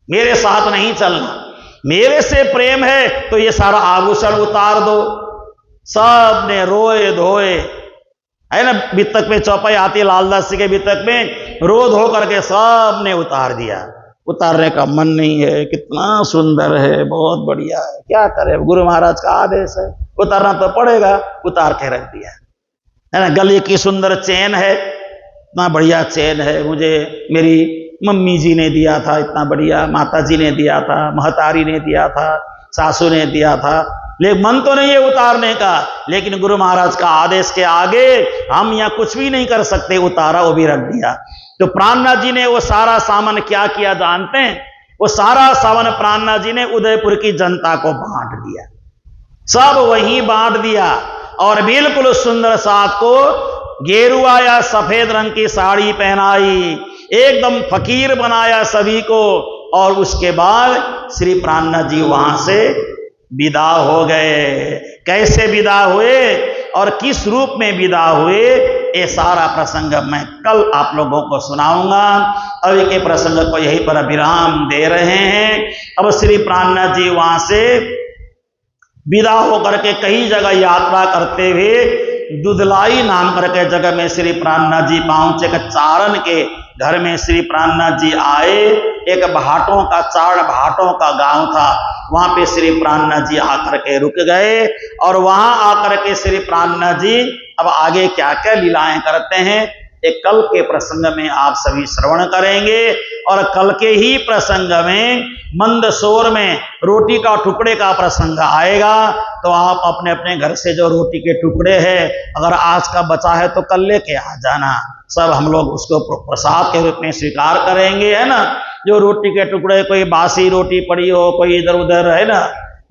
मेरे साथ नहीं चलना। मेरे से प्रेम है तो ये सारा आभूषण उतार दो। सब ने रोए धोए, है ना, बितक में चौपाई आती है लालदास जी के बितक में, रो धो करके सब ने उतार दिया। उतारने का मन नहीं है, कितना सुंदर है, बहुत बढ़िया है, क्या करे, गुरु महाराज का आदेश है, उतारना तो पड़ेगा। उतार के रख दिया, है ना। गले की सुंदर चेन है, इतना बढ़िया चेन है, मुझे मेरी मम्मी जी ने दिया था, इतना बढ़िया, माता जी ने दिया था, महतारी ने दिया था, सासू ने दिया था। लेकिन मन तो नहीं है उतारने का, लेकिन गुरु महाराज का आदेश के आगे हम यहाँ कुछ भी नहीं कर सकते। उतारा, वो भी रख दिया। तो प्राणनाथ जी ने वो सारा सामान क्या किया जानते हैं? वो सारा सामान प्राणनाथ जी ने उदयपुर की जनता को बांट दिया, सब वहीं बांट दिया। और बिल्कुल सुंदर साथ को गेरुआ या सफेद रंग की साड़ी पहनाई, एकदम फकीर बनाया सभी को। और उसके बाद श्री प्राणनाथ जी वहां से विदा हो गए। कैसे विदा हुए और किस रूप में विदा हुए, ये सारा प्रसंग मैं कल आप लोगों को सुनाऊंगा। अभी के प्रसंग को यहीं पर विराम दे रहे हैं। अब श्री प्राणनाथ जी वहां से विदा होकर के कई जगह यात्रा करते हुए दुधलाई नाम करके जगह में श्री प्राणनाथ जी पहुंचे। चारण के घर में श्री प्राणनाथ जी आए। एक भाटों का, चार भाटों का गांव था, वहां पे श्री प्राणनाथ जी आकर के रुक गए। और वहां आकर के श्री प्राणनाथ जी अब आगे क्या क्या लीलाएं करते हैं, एक कल के प्रसंग में आप सभी श्रवण करेंगे। और कल के ही प्रसंग में मंदसौर में रोटी का टुकड़े का प्रसंग आएगा। तो आप अपने अपने घर से जो रोटी के टुकड़े हैं, अगर आज का बचा है तो कल लेके आ जाना, सब हम लोग उसको प्रसाद के रूप में स्वीकार करेंगे, है ना। जो रोटी के टुकड़े, कोई बासी रोटी पड़ी हो, कोई इधर उधर, है ना,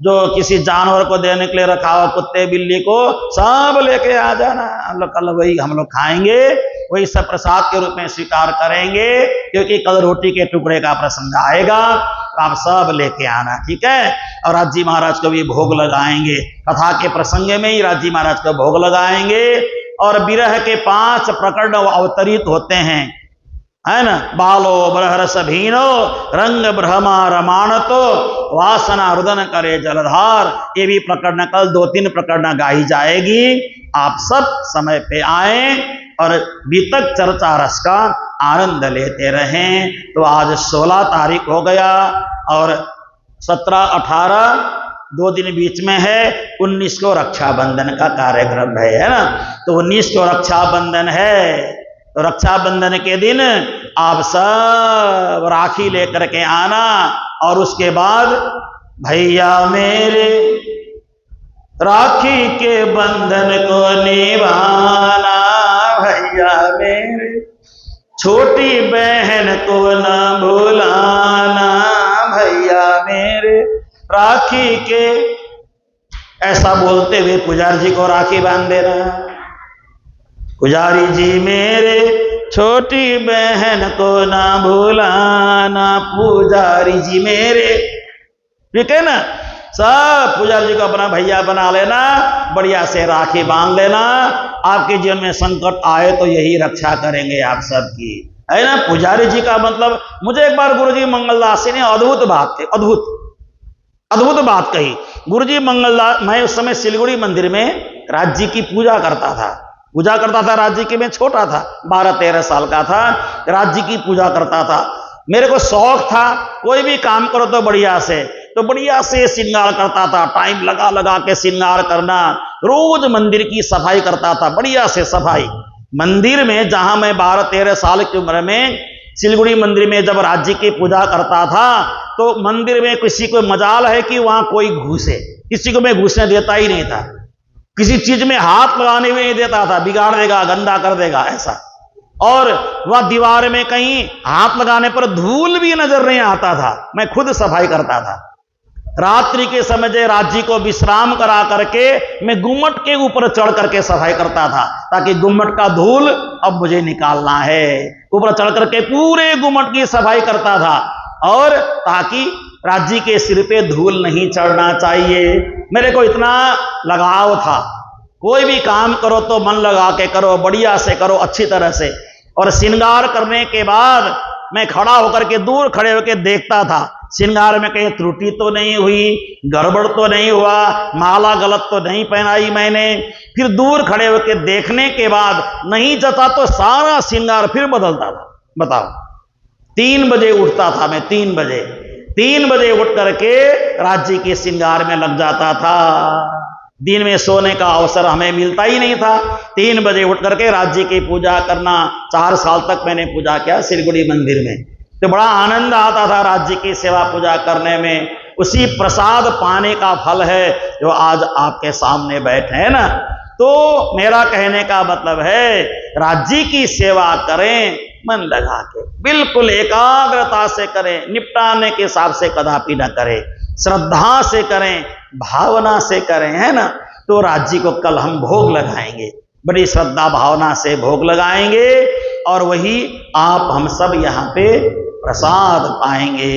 जो किसी जानवर को देने के लिए रखा हो, कुत्ते बिल्ली को, सब लेके आ जाना। हम लोग कल वही हम लोग खाएंगे, वही सब प्रसाद के रूप में स्वीकार करेंगे, क्योंकि कल रोटी के टुकड़े का प्रसंग आएगा। तो आप सब लेके आना, ठीक है। और राज जी महाराज को भी भोग लगाएंगे, कथा के प्रसंग में ही राज जी महाराज को भोग लगाएंगे। और विरह के 5 प्रकरण अवतरित होते हैं, है ना। बालो बरहरस भीनो रंग ब्रह्मा रमाणतो वासना रुदन करे जलधार। ये भी प्रकरण कल 2-3 प्रकरण गाई जाएगी। आप सब समय पे आए और बीतक चर्चा रस का आनंद लेते रहें। तो आज 16 तारीख हो गया और 17-18 2 दिन बीच में है। 19 को रक्षाबंधन का कार्यक्रम है ना। तो 19 को रक्षाबंधन है। तो रक्षाबंधन के दिन आप सब राखी लेकर के आना। और उसके बाद भैया मेरे राखी के बंधन को निभाना, भैया मेरे छोटी बहन को न भुलाना, भैया मेरे राखी के, ऐसा बोलते हुए पुजारी जी को राखी बांध देना। पुजारी जी मेरे छोटी बहन को ना भुलाना, पुजारी जी मेरे, ठीक है ना। सब पुजारी जी को अपना भैया बना लेना, बढ़िया से राखी बांध लेना। आपके जीवन में संकट आए तो यही रक्षा करेंगे आप सबकी, है ना। पुजारी जी का मतलब, मुझे एक बार गुरुजी मंगलदास ने अद्भुत बात कही, अद्भुत बात कही। गुरुजी मंगलदास, मैं उस समय सिलगुड़ी मंदिर में राज जी की पूजा करता था। पूजा करता था। राज्य की मैं छोटा था, 12-13 साल का था, राज्य की पूजा करता था। मेरे को शौक था कोई भी काम करो तो बढ़िया से श्रृंगार करता था, टाइम लगा लगा के श्रृंगार करना। रोज मंदिर की सफाई करता था, बढ़िया से सफाई। मंदिर में जहां मैं 12-13 साल की उम्र में सिलगुड़ी मंदिर में जब राज्य की पूजा करता था, तो मंदिर में किसी को मजाल है कि वहां कोई घुसे, किसी को मैं घुसने देता ही नहीं था। किसी चीज में हाथ लगाने भी नहीं देता था, बिगाड़ देगा, गंदा कर देगा, ऐसा। और वह दीवार में कहीं हाथ लगाने पर धूल भी नजर नहीं आता था। मैं खुद सफाई करता था। रात्रि के समय राज्य को विश्राम करा करके मैं गुम्मट के ऊपर चढ़ करके सफाई करता था, ताकि गुम्मट का धूल अब मुझे निकालना है। ऊपर चढ़ करके पूरे गुम्मट की सफाई करता था, और ताकि राज्य के सिर पे धूल नहीं चढ़ना चाहिए। मेरे को इतना लगाव था, कोई भी काम करो तो मन लगा के करो, बढ़िया से करो, अच्छी तरह से। और श्रृंगार करने के बाद मैं खड़ा होकर के दूर खड़े होकर देखता था, श्रृंगार में कहीं त्रुटि तो नहीं हुई, गड़बड़ तो नहीं हुआ, माला गलत तो नहीं पहनाई मैंने। फिर दूर खड़े होकर देखने के बाद नहीं जता तो सारा श्रृंगार फिर बदलता था। बताओ, 3 बजे उठता था मैं, 3 बजे उठ करके राज्य के श्रृंगार में लग जाता था। दिन में सोने का अवसर हमें मिलता ही नहीं था। 3 बजे उठ करके राज्य की पूजा करना। 4 साल तक मैंने पूजा किया सिलगुड़ी मंदिर में, तो बड़ा आनंद आता था राज्य की सेवा पूजा करने में। उसी प्रसाद पाने का फल है जो आज आपके सामने बैठे हैं ना। तो मेरा कहने का मतलब है, राज्य की सेवा करें मन लगा के, बिल्कुल एकाग्रता से करें, निपटाने के हिसाब से कदापि न करें, श्रद्धा से करें, भावना से करें, है ना। तो राज्य को कल हम भोग लगाएंगे, बड़ी श्रद्धा भावना से भोग लगाएंगे, और वही आप हम सब यहाँ पे प्रसाद पाएंगे।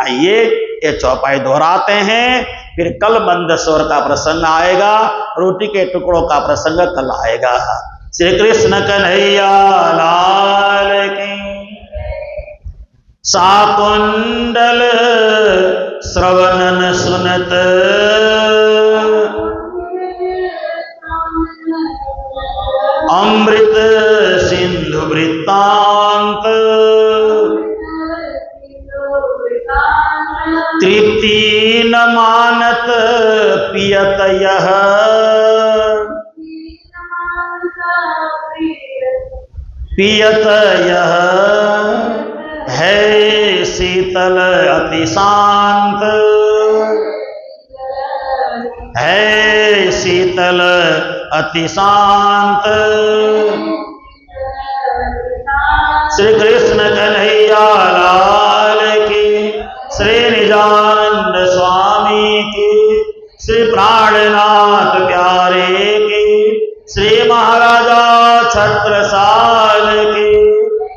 आइए ये चौपाई दोहराते हैं, फिर कल मंदसौर का प्रसंग आएगा, रोटी के टुकड़ों का प्रसंग कल आएगा। श्री कृष्ण कन्हैया लाल की। साकुंडल श्रवणन सुनत अमृत सिंधु वृत्तांत तृप्ति न मानत पियत यह है शीतल अति शांत, है शीतल अति शांत। श्री कृष्ण कन्हैया लाल की, श्री निजानंद स्वामी की, श्री प्राणनाथ प्यारे की, श्री महाराजा छत्रसाल की,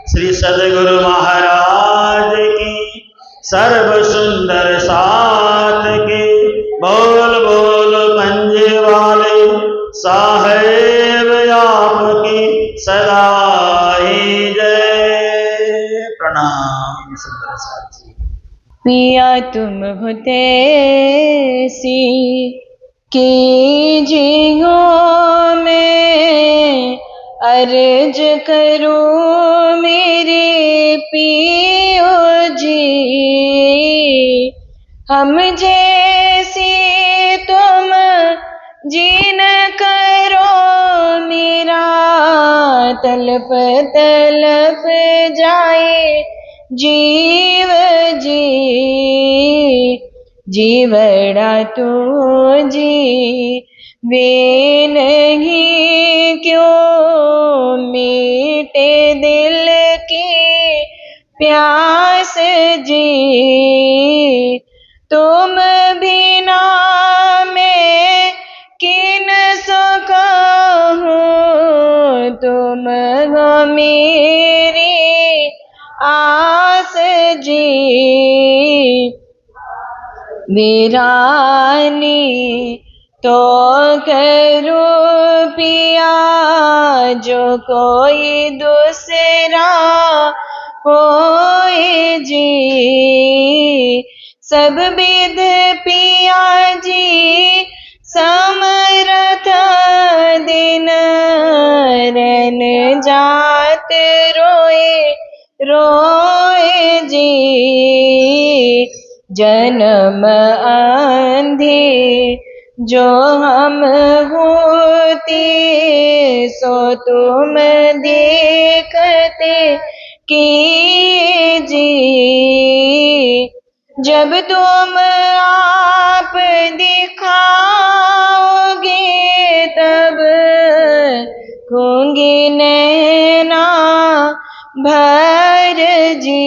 श्री सद्गुरु महाराज की, सर्व सुंदर साथ की। बोल बोल पंजे वाले साहेब आपकी सदा ही जय। प्रणाम सुंदर साथ जी। पिया तुम होते सी कीजियो मैं अर्ज करूं मेरे पियो जी। हम जैसी तुम जीन करो मेरा तलप तलप जाए जीव जी। जीवड़ा तू जी वे नहीं क्यों मीटे दिल की प्यास जी। तुम बिना मैं किन सो कहूँ, तुम हो मेरी आस जी। वीरानी तो करूं पिया जो कोई दूसरा होए जी। सब विध पिया जी समर्थ दिन शरण जात रोए रोए जी। जन्म आंधी जो हम होते सो तुम देखते कीजिए। जब तुम आप दिखाओगे तब होंगे नैना भर जी।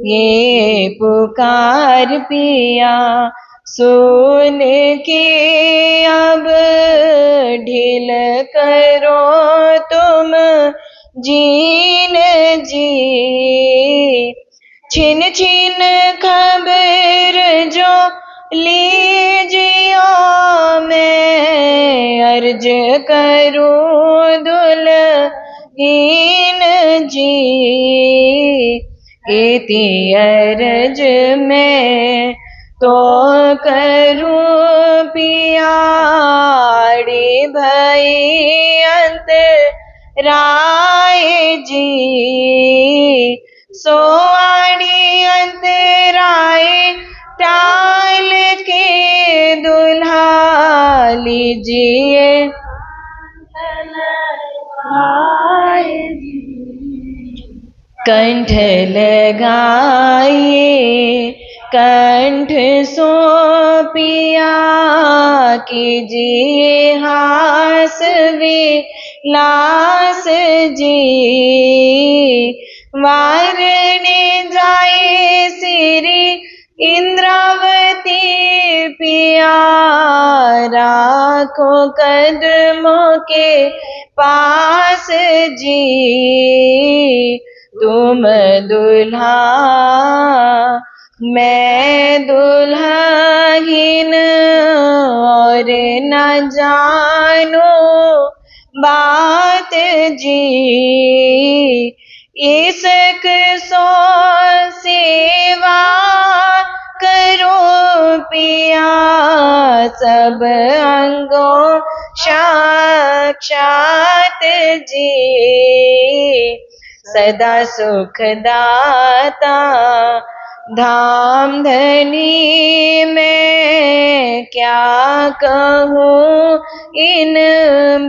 ये पुकार पिया सुन के अब ढील करो तुम जीन जी। छिन छिन खबर जो लीजियो मैं अर्ज करूं दुल्हीन जी। इति अर्ज में तो करूं पियाड़ी भई अंत राय जी। सो आड़ी अंतराय टाल के दुल्हा लीजिए कंठ लगाइए कंठ सो पिया कीजिए हास विलास जी। वारने जाए श्री इंद्रावती पिया राखो कदमों के पास जी। तुम दुल्हा मैं दुल्हन और न जानो बात जी। इसक सो सेवा करो पिया सब अंगों साक्षात जी। सदा सुखदाता धाम धनी मैं क्या कहूँ इन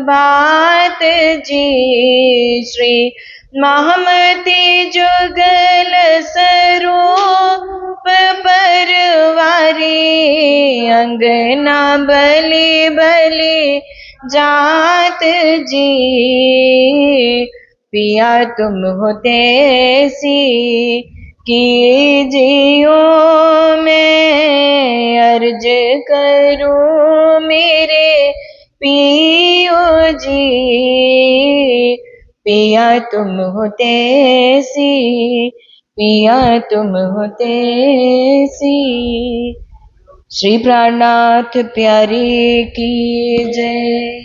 बात जी। श्री महामती जुगल स्वरूप परवारी अंगना बलि बलि जात जी। पिया तुम हो तेसी कीजियो मैं अर्ज करूं मेरे पियो जी। पिया तुम हो तेसी पिया तुम हो तेसी। श्री प्राणनाथ प्यारी की जय।